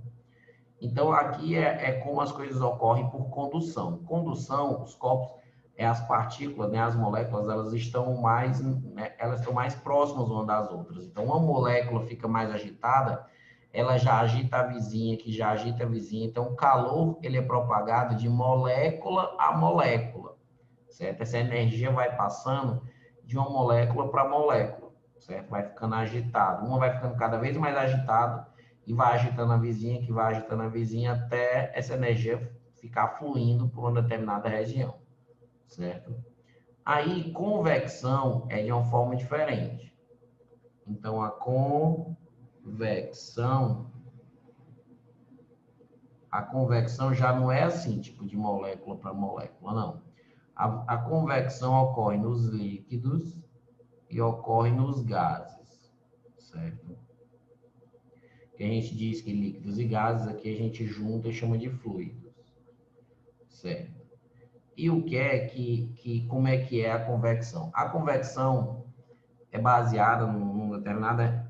Então aqui é como as coisas ocorrem por condução. Condução, os corpos, as partículas, né, as moléculas, elas estão mais, né, elas estão mais próximas umas das outras. Então uma molécula fica mais agitada, ela já agita a vizinha, que já agita a vizinha. Então, o calor, ele é propagado de molécula a molécula, certo? Essa energia vai passando de uma molécula para molécula, certo? Vai ficando agitado. Uma vai ficando cada vez mais agitada e vai agitando a vizinha, que vai agitando a vizinha, até essa energia ficar fluindo por uma determinada região, certo? Aí, convecção é de uma forma diferente. Então, a convecção já não é assim, tipo de molécula para molécula, não. A convecção ocorre nos líquidos e ocorre nos gases, certo? Que a gente diz que líquidos e gases, aqui a gente junta e chama de fluidos, certo? E o que é como é que é a convecção? A convecção é baseada numa determinada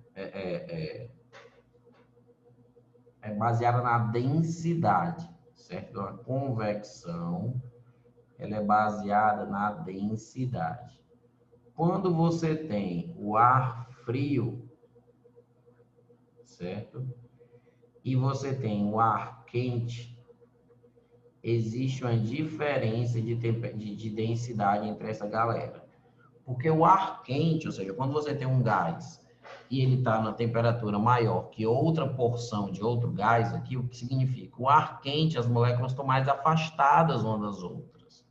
é baseada na densidade, certo? Então, a convecção, ela é baseada na densidade. Quando você tem o ar frio, certo? E você tem o ar quente, existe uma diferença de densidade entre essa galera. Porque o ar quente, ou seja, quando você tem um gás e ele está na temperatura maior que outra porção de outro gás aqui, o que significa? O ar quente, as moléculas estão mais afastadas umas das outras,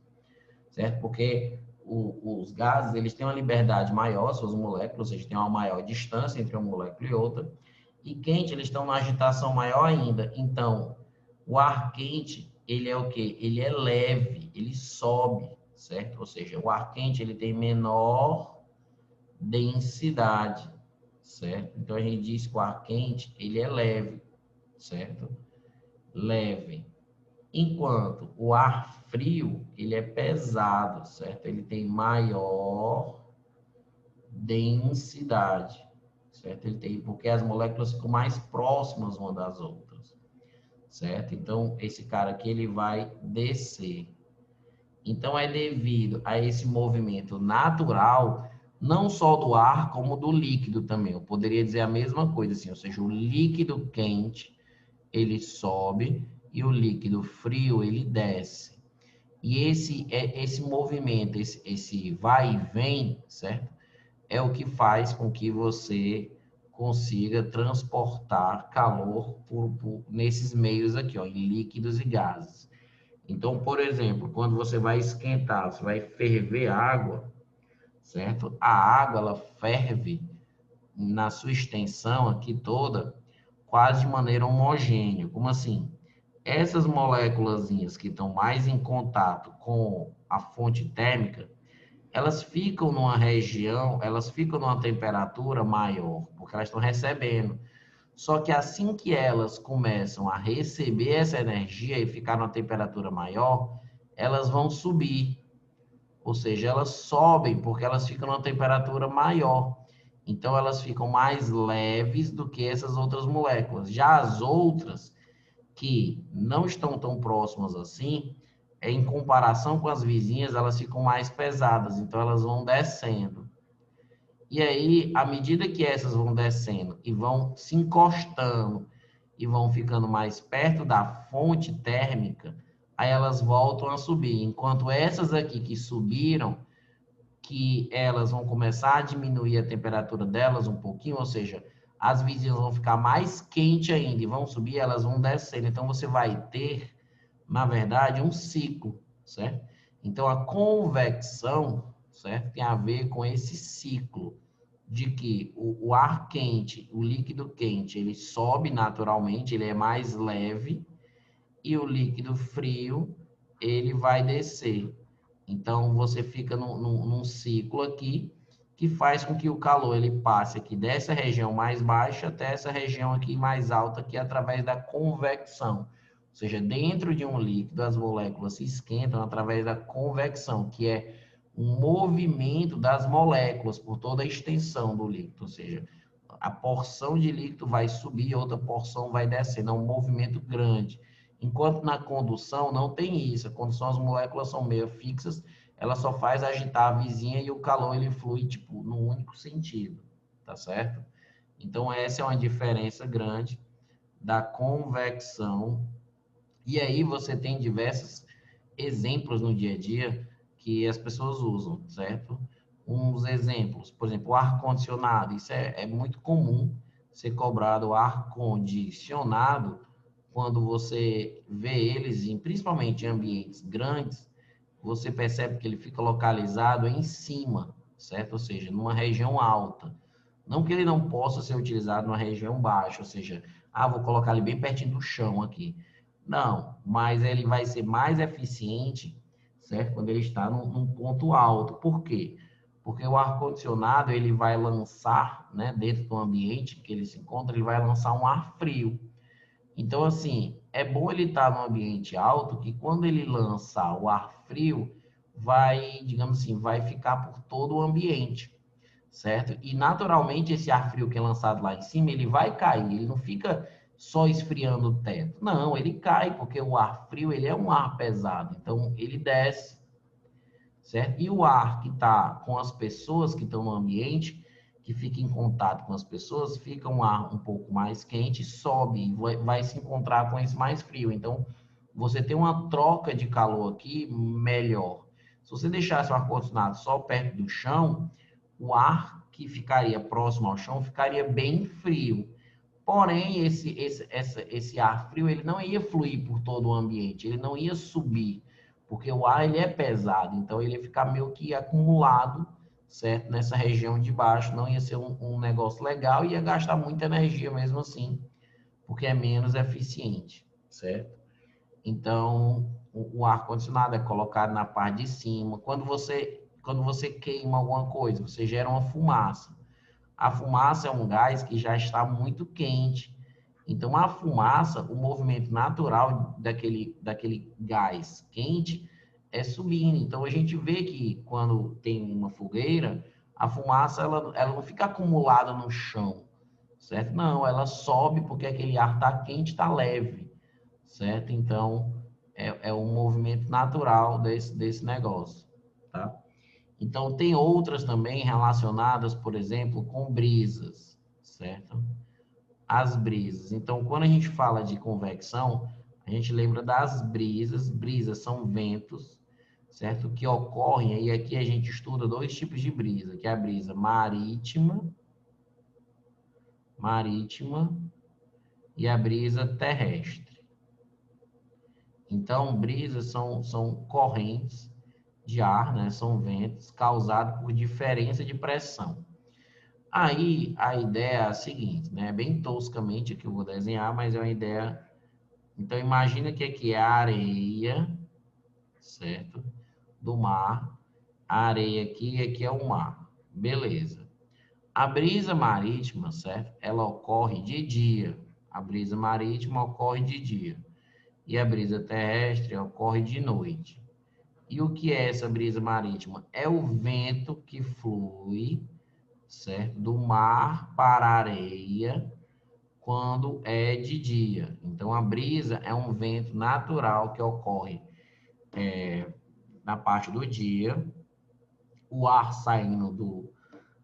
certo? Porque os gases, eles têm uma liberdade maior, suas moléculas, eles têm uma maior distância entre uma molécula e outra, e quente, eles estão numa agitação maior ainda. Então, o ar quente, ele é o quê? Ele é leve, ele sobe, certo? Ou seja, o ar quente, ele tem menor densidade, certo? Então, a gente diz que o ar quente, ele é leve, certo? Leve. Enquanto o ar frio, ele é pesado, certo? Ele tem maior densidade, certo? Ele tem, porque as moléculas ficam mais próximas uma das outras, certo? Então, esse cara aqui, ele vai descer. Então, é devido a esse movimento natural, não só do ar, como do líquido também. Eu poderia dizer a mesma coisa, assim, ou seja, o líquido quente, ele sobe e o líquido frio, ele desce. E esse movimento, esse vai e vem, certo? É o que faz com que você consiga transportar calor nesses meios aqui, ó, em líquidos e gases. Então, por exemplo, quando você vai esquentar, você vai ferver água, certo? A água, ela ferve na sua extensão aqui toda, quase de maneira homogênea. Como assim? Essas moléculazinhas que estão mais em contato com a fonte térmica, elas ficam numa região, elas ficam numa temperatura maior, porque elas estão recebendo. Só que assim que elas começam a receber essa energia e ficar numa temperatura maior, elas vão subir. Ou seja, elas sobem porque elas ficam numa temperatura maior. Então, elas ficam mais leves do que essas outras moléculas. Já as outras, que não estão tão próximas assim, em comparação com as vizinhas, elas ficam mais pesadas. Então, elas vão descendo. E aí, à medida que essas vão descendo e vão se encostando e vão ficando mais perto da fonte térmica, aí elas voltam a subir. Enquanto essas aqui que subiram, que elas vão começar a diminuir a temperatura delas um pouquinho, ou seja, as vizinhas vão ficar mais quentes ainda e vão subir, elas vão descendo. Então, você vai ter, na verdade, um ciclo, certo? Então, a convecção, certo? Tem a ver com esse ciclo de que o ar quente, o líquido quente, ele sobe naturalmente, ele é mais leve, e o líquido frio, ele vai descer. Então, você fica num ciclo aqui, que faz com que o calor ele passe aqui dessa região mais baixa até essa região aqui mais alta, aqui através da convecção. Ou seja, dentro de um líquido, as moléculas se esquentam através da convecção, que é um movimento das moléculas por toda a extensão do líquido, ou seja, a porção de líquido vai subir e outra porção vai descendo, é um movimento grande. Enquanto na condução não tem isso, a condução as moléculas são meio fixas, ela só faz agitar a vizinha e o calor ele flui tipo no único sentido, tá certo? Então essa é uma diferença grande da convecção. E aí você tem diversos exemplos no dia a dia que as pessoas usam, certo? Uns exemplos, por exemplo, o ar-condicionado. Isso é muito comum ser cobrado ar-condicionado quando você vê eles, principalmente em ambientes grandes, você percebe que ele fica localizado em cima, certo? Ou seja, numa região alta. Não que ele não possa ser utilizado numa região baixa, ou seja, vou colocar ele bem pertinho do chão aqui. Não, mas ele vai ser mais eficiente, certo? Quando ele está num ponto alto. Por quê? Porque o ar-condicionado, ele vai lançar, né, dentro do ambiente que ele se encontra, ele vai lançar um ar frio. Então, assim, é bom ele estar num ambiente alto, que quando ele lançar o ar frio, vai, digamos assim, vai ficar por todo o ambiente, certo? E naturalmente esse ar frio que é lançado lá em cima, ele vai cair, ele não fica só esfriando o teto. Não, ele cai, porque o ar frio, ele é um ar pesado, então ele desce, certo? E o ar que está com as pessoas que estão no ambiente, que fica em contato com as pessoas, fica um ar um pouco mais quente, sobe e vai se encontrar com esse mais frio. Então, você tem uma troca de calor aqui melhor. Se você deixasse o ar-condicionado só perto do chão, o ar que ficaria próximo ao chão ficaria bem frio. Porém, esse ar frio ele não ia fluir por todo o ambiente, ele não ia subir, porque o ar ele é pesado, então ele ia ficar meio que acumulado, certo? Nessa região de baixo, não ia ser um negócio legal, ia gastar muita energia mesmo assim, porque é menos eficiente, certo? Então, o ar-condicionado é colocado na parte de cima. Quando você queima alguma coisa, você gera uma fumaça. A fumaça é um gás que já está muito quente. Então, a fumaça, o movimento natural daquele gás quente é subindo. Então, a gente vê que quando tem uma fogueira, a fumaça ela não fica acumulada no chão, certo? Não, ela sobe porque aquele ar está quente, está leve, certo? Então, é um movimento natural desse negócio, tá? Então, tem outras também relacionadas, por exemplo, com brisas, certo? As brisas. Então, quando a gente fala de convecção, a gente lembra das brisas. Brisas são ventos, certo? Que ocorrem, e aqui a gente estuda dois tipos de brisa, que é a brisa marítima e a brisa terrestre. Então, brisas são correntes de ar, né? São ventos causados por diferença de pressão. Aí a ideia é a seguinte, né? Bem toscamente aqui eu vou desenhar, mas é uma ideia. Então imagina que aqui é a areia, certo? Do mar. A areia aqui e aqui é o mar. Beleza. A brisa marítima, certo? Ela ocorre de dia. A brisa marítima ocorre de dia. E a brisa terrestre ocorre de noite. E o que é essa brisa marítima? É o vento que flui, certo? Do mar para a areia quando é de dia. Então, a brisa é um vento natural que ocorre na parte do dia, o ar saindo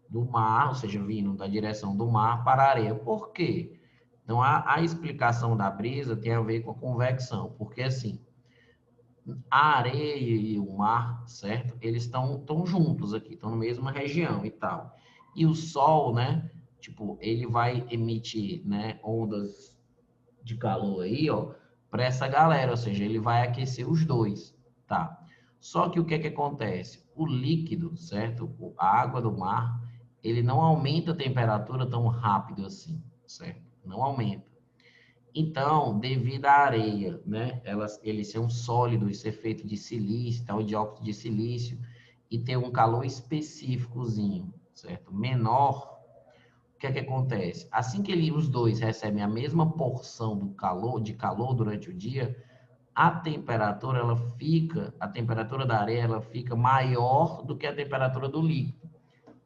do mar, ou seja, vindo da direção do mar para a areia. Por quê? Então, a explicação da brisa tem a ver com a convecção, porque assim, a areia e o mar, certo? Eles estão juntos aqui, estão na mesma região e tal. E o sol, né? Tipo, ele vai emitir, né, ondas de calor aí, ó, para essa galera, ou seja, ele vai aquecer os dois, tá? Só que o que é que acontece? O líquido, certo? A água do mar, ele não aumenta a temperatura tão rápido assim, certo? Não aumenta. Então, devido à areia, né, ele ser um sólido e ser feito de silício, tal, de óxido de silício, e ter um calor específicozinho, certo? Menor, o que é que acontece? Assim que os dois recebem a mesma porção de calor durante o dia, a temperatura da areia ela fica maior do que a temperatura do líquido.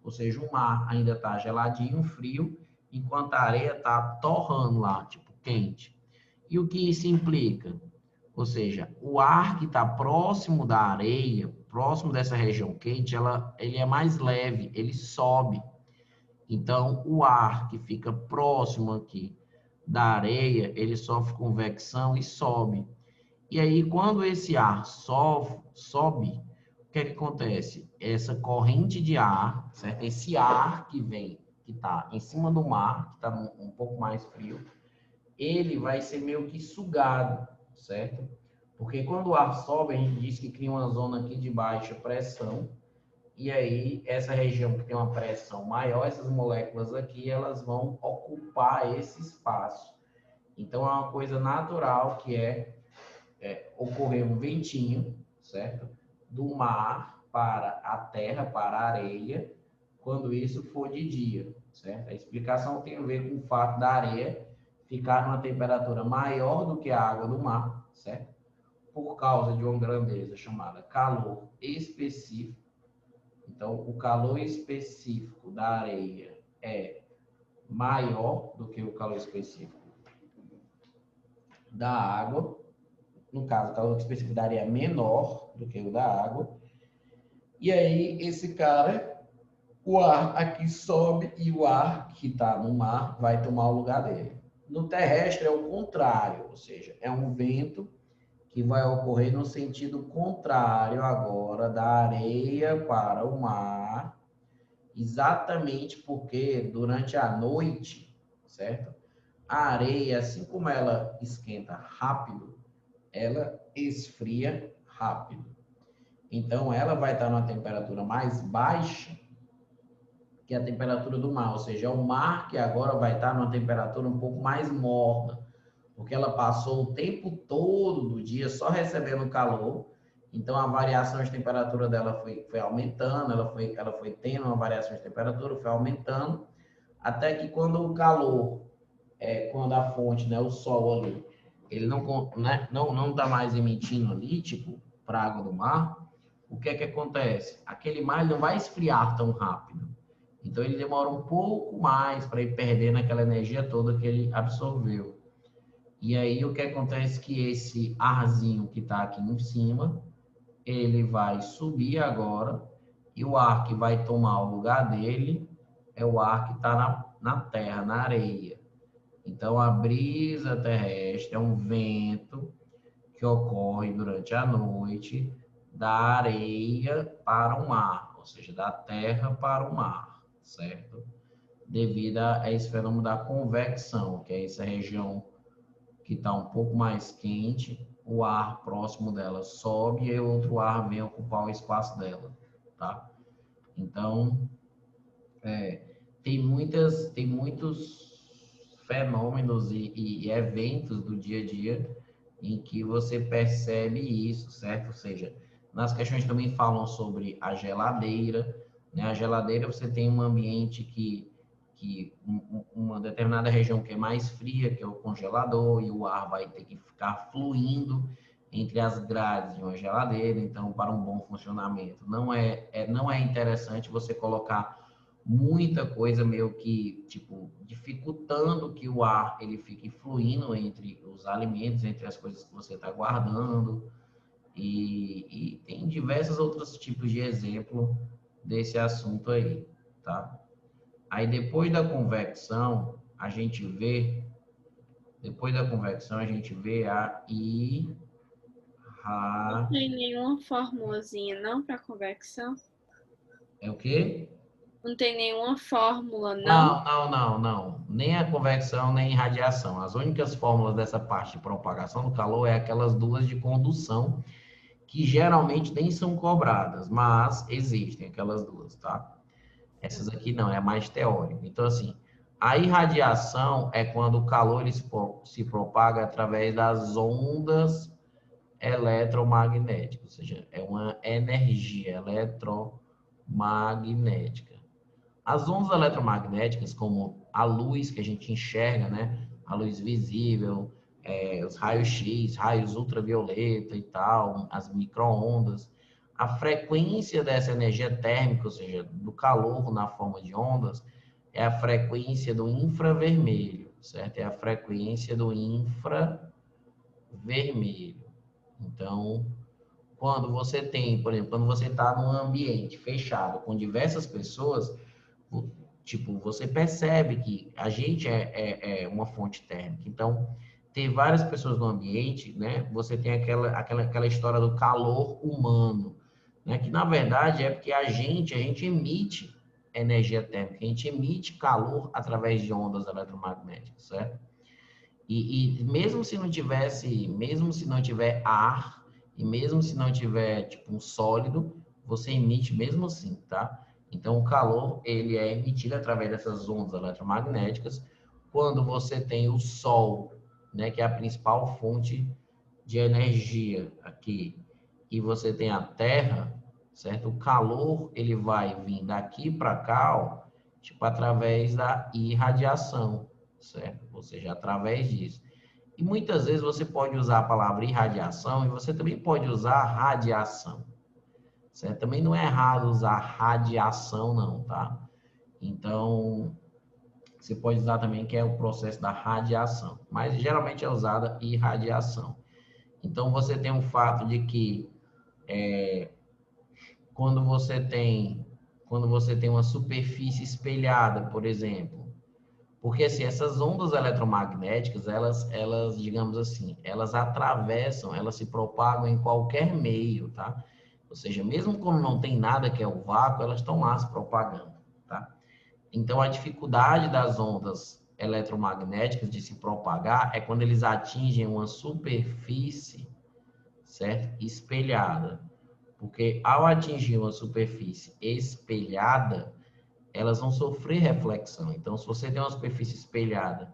Ou seja, o mar ainda está geladinho, frio, enquanto a areia está torrando lá, tipo quente. E o que isso implica? Ou seja, o ar que está próximo da areia, próximo dessa região quente, ele é mais leve, ele sobe. Então, o ar que fica próximo aqui da areia, ele sofre convecção e sobe. E aí, quando esse ar sobe, o que é que acontece? Essa corrente de ar, certo? Esse ar que vem, que está em cima do mar, que está um pouco mais frio, ele vai ser meio que sugado, certo? Porque quando o ar sobe, a gente diz que cria uma zona aqui de baixa pressão, e aí essa região que tem uma pressão maior, essas moléculas aqui, elas vão ocupar esse espaço. Então é uma coisa natural que ocorrer um ventinho, certo? Do mar para a terra, para a areia, quando isso for de dia, certo? A explicação tem a ver com o fato da areia ficar numa temperatura maior do que a água do mar, certo? Por causa de uma grandeza chamada calor específico. Então, o calor específico da areia é maior do que o calor específico da água. No caso, o calor específico da areia é menor do que o da água. E aí, esse cara, o ar aqui sobe e o ar que está no mar vai tomar o lugar dele. No terrestre é o contrário, ou seja, é um vento que vai ocorrer no sentido contrário agora da areia para o mar, exatamente porque durante a noite, certo? A areia, assim como ela esquenta rápido, ela esfria rápido. Então, ela vai estar numa temperatura mais baixa que a temperatura do mar, ou seja, é o mar que agora vai estar numa temperatura um pouco mais morna, porque ela passou o tempo todo do dia só recebendo calor, então a variação de temperatura dela foi aumentando, ela foi tendo uma variação de temperatura, foi aumentando, até que quando o calor, quando a fonte, né, o sol ali, ele não está mais emitindo ali, tipo, para a água do mar, o que é que acontece? Aquele mar não vai esfriar tão rápido. Então, ele demora um pouco mais para ir perdendo aquela energia toda que ele absorveu. E aí, o que acontece é que esse arzinho que está aqui em cima, ele vai subir agora, e o ar que vai tomar o lugar dele é o ar que está na terra, na areia. Então, a brisa terrestre é um vento que ocorre durante a noite da areia para o mar, ou seja, da terra para o mar, certo? Devido a esse fenômeno da convecção, que é essa região que está um pouco mais quente, o ar próximo dela sobe e outro ar vem ocupar o espaço dela, tá? Então, tem muitos fenômenos e eventos do dia a dia em que você percebe isso, certo? Ou seja, nas questões também falam sobre a geladeira, né? A geladeira você tem um ambiente uma determinada região que é mais fria, que é o congelador, e o ar vai ter que ficar fluindo entre as grades de uma geladeira, então para um bom funcionamento não é interessante você colocar muita coisa meio que, tipo, dificultando que o ar ele fique fluindo entre os alimentos, entre as coisas que você está guardando. E tem diversos outros tipos de exemplo desse assunto aí, tá? Aí depois da convecção, a gente vê Não tem nenhuma formulazinha, não, para convecção? é o quê? Não tem nenhuma fórmula, não? Não. Nem a convecção, nem radiação. As únicas fórmulas dessa parte de propagação do calor é aquelas duas de condução, que geralmente nem são cobradas, mas existem aquelas duas, tá? Essas aqui não, é mais teórico. Então, assim, a irradiação é quando o calor ele se propaga através das ondas eletromagnéticas, ou seja, é uma energia eletromagnética. As ondas eletromagnéticas, como a luz que a gente enxerga, né? A luz visível, os raios-x, raios ultravioleta e tal, as micro-ondas. A frequência dessa energia térmica, ou seja, do calor na forma de ondas, é a frequência do infravermelho, certo? É a frequência do infravermelho. Então, quando você tem, por exemplo, quando você está num ambiente fechado com diversas pessoas, tipo, você percebe que a gente é uma fonte térmica. Então, tem várias pessoas no ambiente, né? Você tem aquela história do calor humano, né? Que na verdade é porque a gente gente energia térmica, a gente emite calor através de ondas eletromagnéticas, certo? E mesmo se não tivesse, mesmo se não tiver ar, e mesmo se não tiver tipo um sólido, você emite mesmo assim, tá? Então o calor ele é emitido através dessas ondas eletromagnéticas quando você tem o sol, né, que é a principal fonte de energia aqui, e você tem a Terra, certo? O calor ele vai vir daqui para cá, ó, tipo através da irradiação, certo? Ou seja, através disso. E muitas vezes você pode usar a palavra irradiação e você também pode usar radiação, certo? Também não é errado usar radiação, não, tá? Então, você pode usar também que é o processo da radiação, mas geralmente é usada irradiação. Então, você tem o fato de que quando você tem uma superfície espelhada, por exemplo, porque assim, essas ondas eletromagnéticas, digamos assim, elas atravessam, elas se propagam em qualquer meio, tá? Ou seja, mesmo quando não tem nada que é o vácuo, elas estão lá se propagando, tá? Então, a dificuldade das ondas eletromagnéticas de se propagar é quando eles atingem uma superfície, certo? Espelhada. Porque ao atingir uma superfície espelhada, elas vão sofrer reflexão. Então, se você tem uma superfície espelhada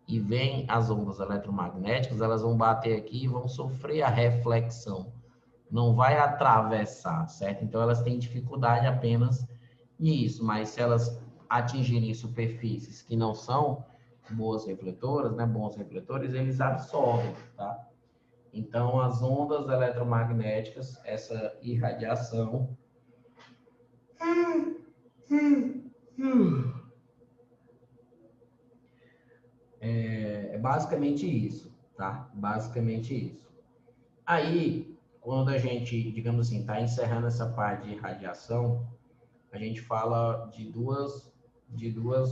e vem as ondas eletromagnéticas, elas vão bater aqui e vão sofrer a reflexão. Não vai atravessar, certo? Então, elas têm dificuldade apenas nisso, mas se elas atingirem superfícies que não são boas refletoras, né, bons refletores, eles absorvem, tá? Então, as ondas eletromagnéticas, essa irradiação, é basicamente isso, tá? Basicamente isso. Aí, quando a gente, digamos assim, está encerrando essa parte de radiação, a gente fala de duas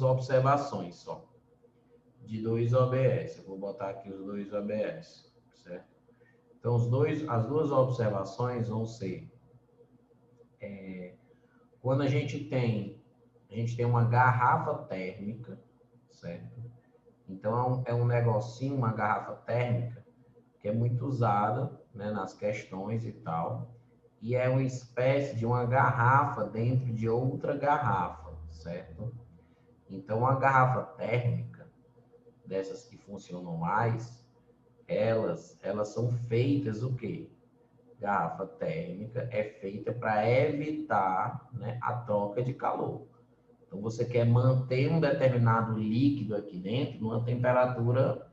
observações só, de dois OBS. Eu vou botar aqui os dois OBS, certo? Então, as duas observações vão ser quando a gente tem uma garrafa térmica, certo? Então, é um negocinho, uma garrafa térmica, que é muito usada, né, nas questões e tal, e é uma espécie de uma garrafa dentro de outra garrafa, certo? Então, a garrafa térmica, dessas que funcionam mais, elas são feitas o quê? Garrafa térmica é feita para evitar, né, a troca de calor. Então, você quer manter um determinado líquido aqui dentro numa temperatura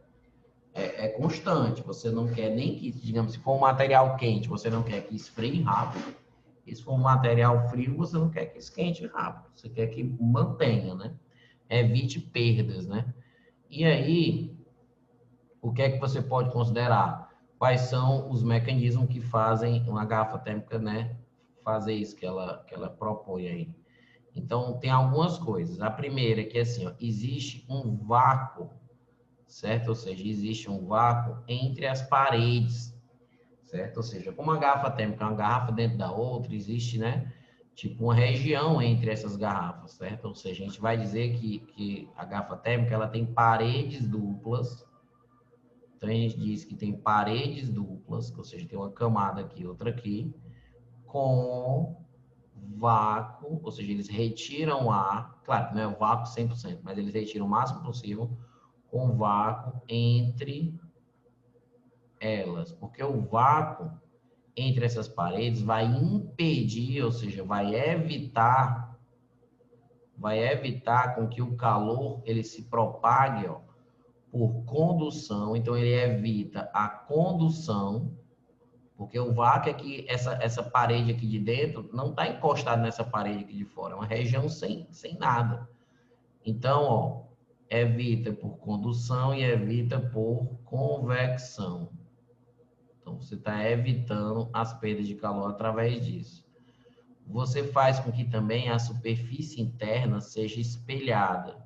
constante. Você não quer nem que, digamos, se for um material quente, você não quer que esfrie rápido. E se for um material frio, você não quer que esquente rápido. Você quer que mantenha, né? Evite perdas, né? E aí, o que é que você pode considerar? Quais são os mecanismos que fazem uma garrafa térmica, né, fazer isso que ela propõe aí? Então, tem algumas coisas. A primeira é que, assim, ó, existe um vácuo, certo? Ou seja, existe um vácuo entre as paredes, certo? Ou seja, como a garrafa térmica é uma garrafa dentro da outra, existe, né, tipo uma região entre essas garrafas, certo? Ou seja, a gente vai dizer que a garrafa térmica, ela tem paredes duplas. Então, a gente diz que tem paredes duplas, ou seja, tem uma camada aqui, outra aqui, com vácuo, ou seja, eles retiram o ar, claro que não é o vácuo 100%, mas eles retiram o máximo possível com vácuo entre elas, porque o vácuo entre essas paredes vai impedir, ou seja, vai evitar com que o calor ele se propague, ó, por condução. Então, ele evita a condução, porque o vácuo é que essa parede aqui de dentro não está encostada nessa parede aqui de fora, é uma região sem nada. Então, ó, evita por condução e evita por convecção. Então, você está evitando as perdas de calor através disso. Você faz com que também a superfície interna seja espelhada.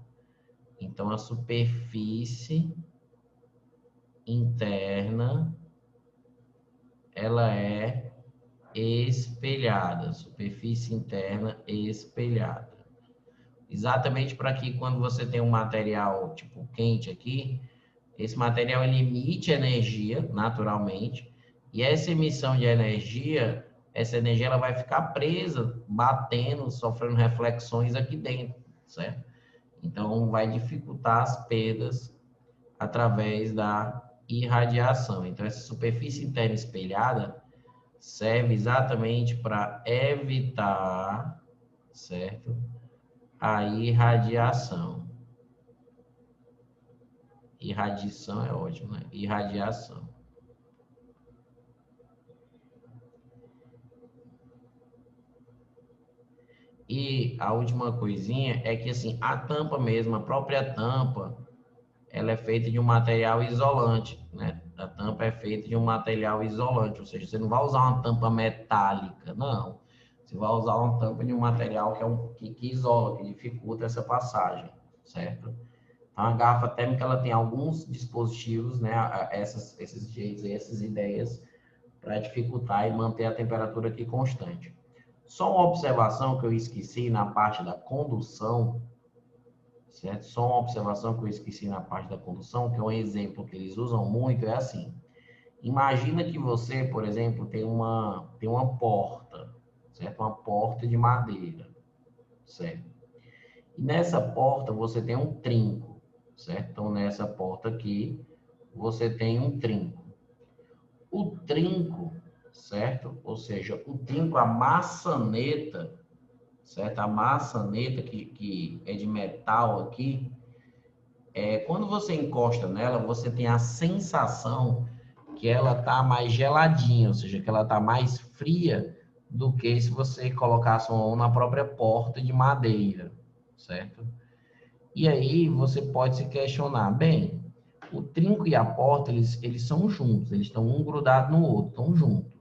Então, a superfície interna, ela é espelhada. Superfície interna espelhada. Exatamente para que quando você tem um material tipo quente aqui, esse material ele emite energia naturalmente, e essa emissão de energia, essa energia ela vai ficar presa, batendo, sofrendo reflexões aqui dentro, certo? Então vai dificultar as perdas através da irradiação. Então essa superfície interna espelhada serve exatamente para evitar, certo? A irradiação. Irradiação é ótimo, né? Irradiação. E a última coisinha é que, assim, a tampa mesmo, a própria tampa, ela é feita de um material isolante, né? A tampa é feita de um material isolante, ou seja, você não vai usar uma tampa metálica, não. Você vai usar uma tampa de um material que isola, que dificulta essa passagem, certo? A garrafa térmica ela tem alguns dispositivos, né, esses jeitos, essas ideias, para dificultar e manter a temperatura aqui constante. Só uma observação que eu esqueci na parte da condução, certo? Só uma observação que eu esqueci na parte da condução, que é um exemplo que eles usam muito, é assim. Imagina que você, por exemplo, tem uma porta, certo? Uma porta de madeira, certo? E nessa porta você tem um trinco, certo? Então, nessa porta aqui, você tem um trinco. O trinco, certo? Ou seja, o trinco, a maçaneta, certo? A maçaneta que é de metal aqui, quando você encosta nela, você tem a sensação que ela tá mais geladinha, ou seja, que ela tá mais fria do que se você colocasse uma mão na própria porta de madeira, certo? E aí você pode se questionar, bem, o trinco e a porta, eles são juntos, eles estão um grudado no outro, estão juntos.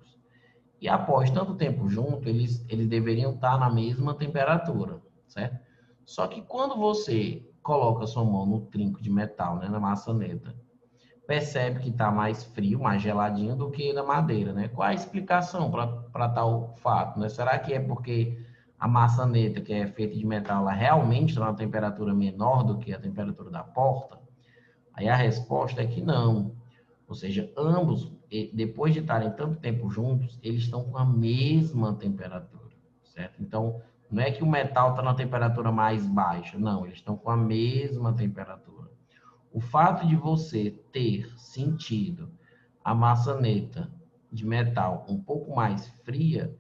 E após tanto tempo junto, eles deveriam estar na mesma temperatura, certo? Só que quando você coloca sua mão no trinco de metal, né, na maçaneta, percebe que está mais frio, mais geladinho do que na madeira, né? Qual a explicação para tal fato, né? Será que é porque a maçaneta, que é feita de metal, ela realmente está numa temperatura menor do que a temperatura da porta? Aí a resposta é que não. Ou seja, ambos, depois de estarem tanto tempo juntos, eles estão com a mesma temperatura, certo? Então, não é que o metal está na temperatura mais baixa, não, eles estão com a mesma temperatura. O fato de você ter sentido a maçaneta de metal um pouco mais fria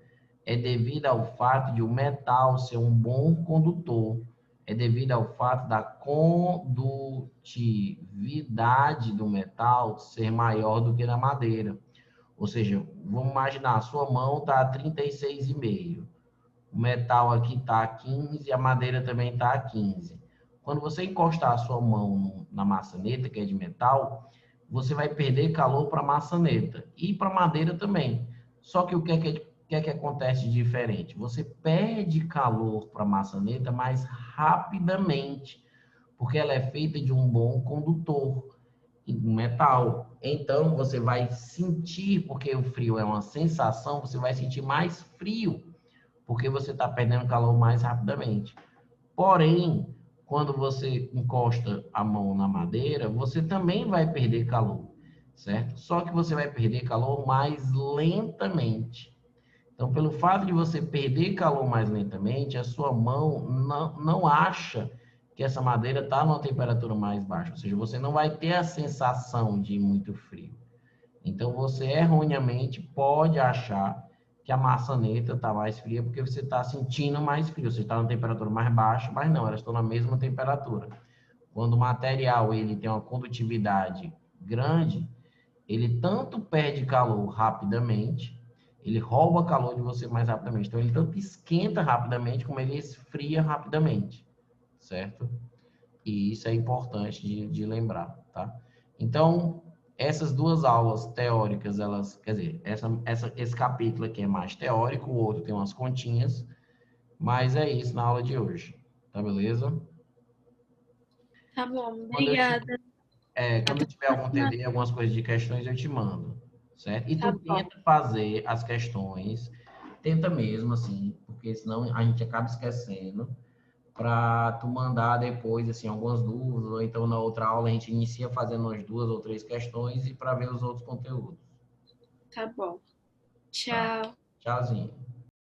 é devido ao fato de o metal ser um bom condutor, é devido ao fato da condutividade do metal ser maior do que da madeira. Ou seja, vamos imaginar, a sua mão está a 36,5. O metal aqui está a 15 e a madeira também está a 15. Quando você encostar a sua mão na maçaneta, que é de metal, você vai perder calor para a maçaneta e para a madeira também. Só que o que é que acontece de diferente? Você perde calor para a maçaneta mais rapidamente, porque ela é feita de um bom condutor, metal. Então, você vai sentir, porque o frio é uma sensação, você vai sentir mais frio, porque você está perdendo calor mais rapidamente. Porém, quando você encosta a mão na madeira, você também vai perder calor, certo? Só que você vai perder calor mais lentamente. Então, pelo fato de você perder calor mais lentamente, a sua mão não acha que essa madeira está numa temperatura mais baixa. Ou seja, você não vai ter a sensação de muito frio. Então, você erroneamente pode achar que a maçaneta está mais fria porque você está sentindo mais frio. Você está na temperatura mais baixa, mas não, elas estão na mesma temperatura. Quando o material ele tem uma condutividade grande, ele tanto perde calor rapidamente, ele rouba calor de você mais rapidamente. Então, ele tanto esquenta rapidamente, como ele esfria rapidamente, certo? E isso é importante de lembrar, tá? Então, essas duas aulas teóricas, elas, quer dizer, esse capítulo aqui é mais teórico, o outro tem umas continhas, mas é isso na aula de hoje, tá beleza? Tá bom, Quando eu, ti- obrigada. quando Até eu tiver a algum próxima. TD, algumas coisas de questões, eu te mando, certo? E Tá tu bom. tenta fazer as questões, tenta mesmo, assim, porque senão a gente acaba esquecendo, para tu mandar depois, assim, algumas dúvidas, ou então na outra aula a gente inicia fazendo umas 2 ou 3 questões e para ver os outros conteúdos, Tá bom. tá? Tchau. Tchauzinho.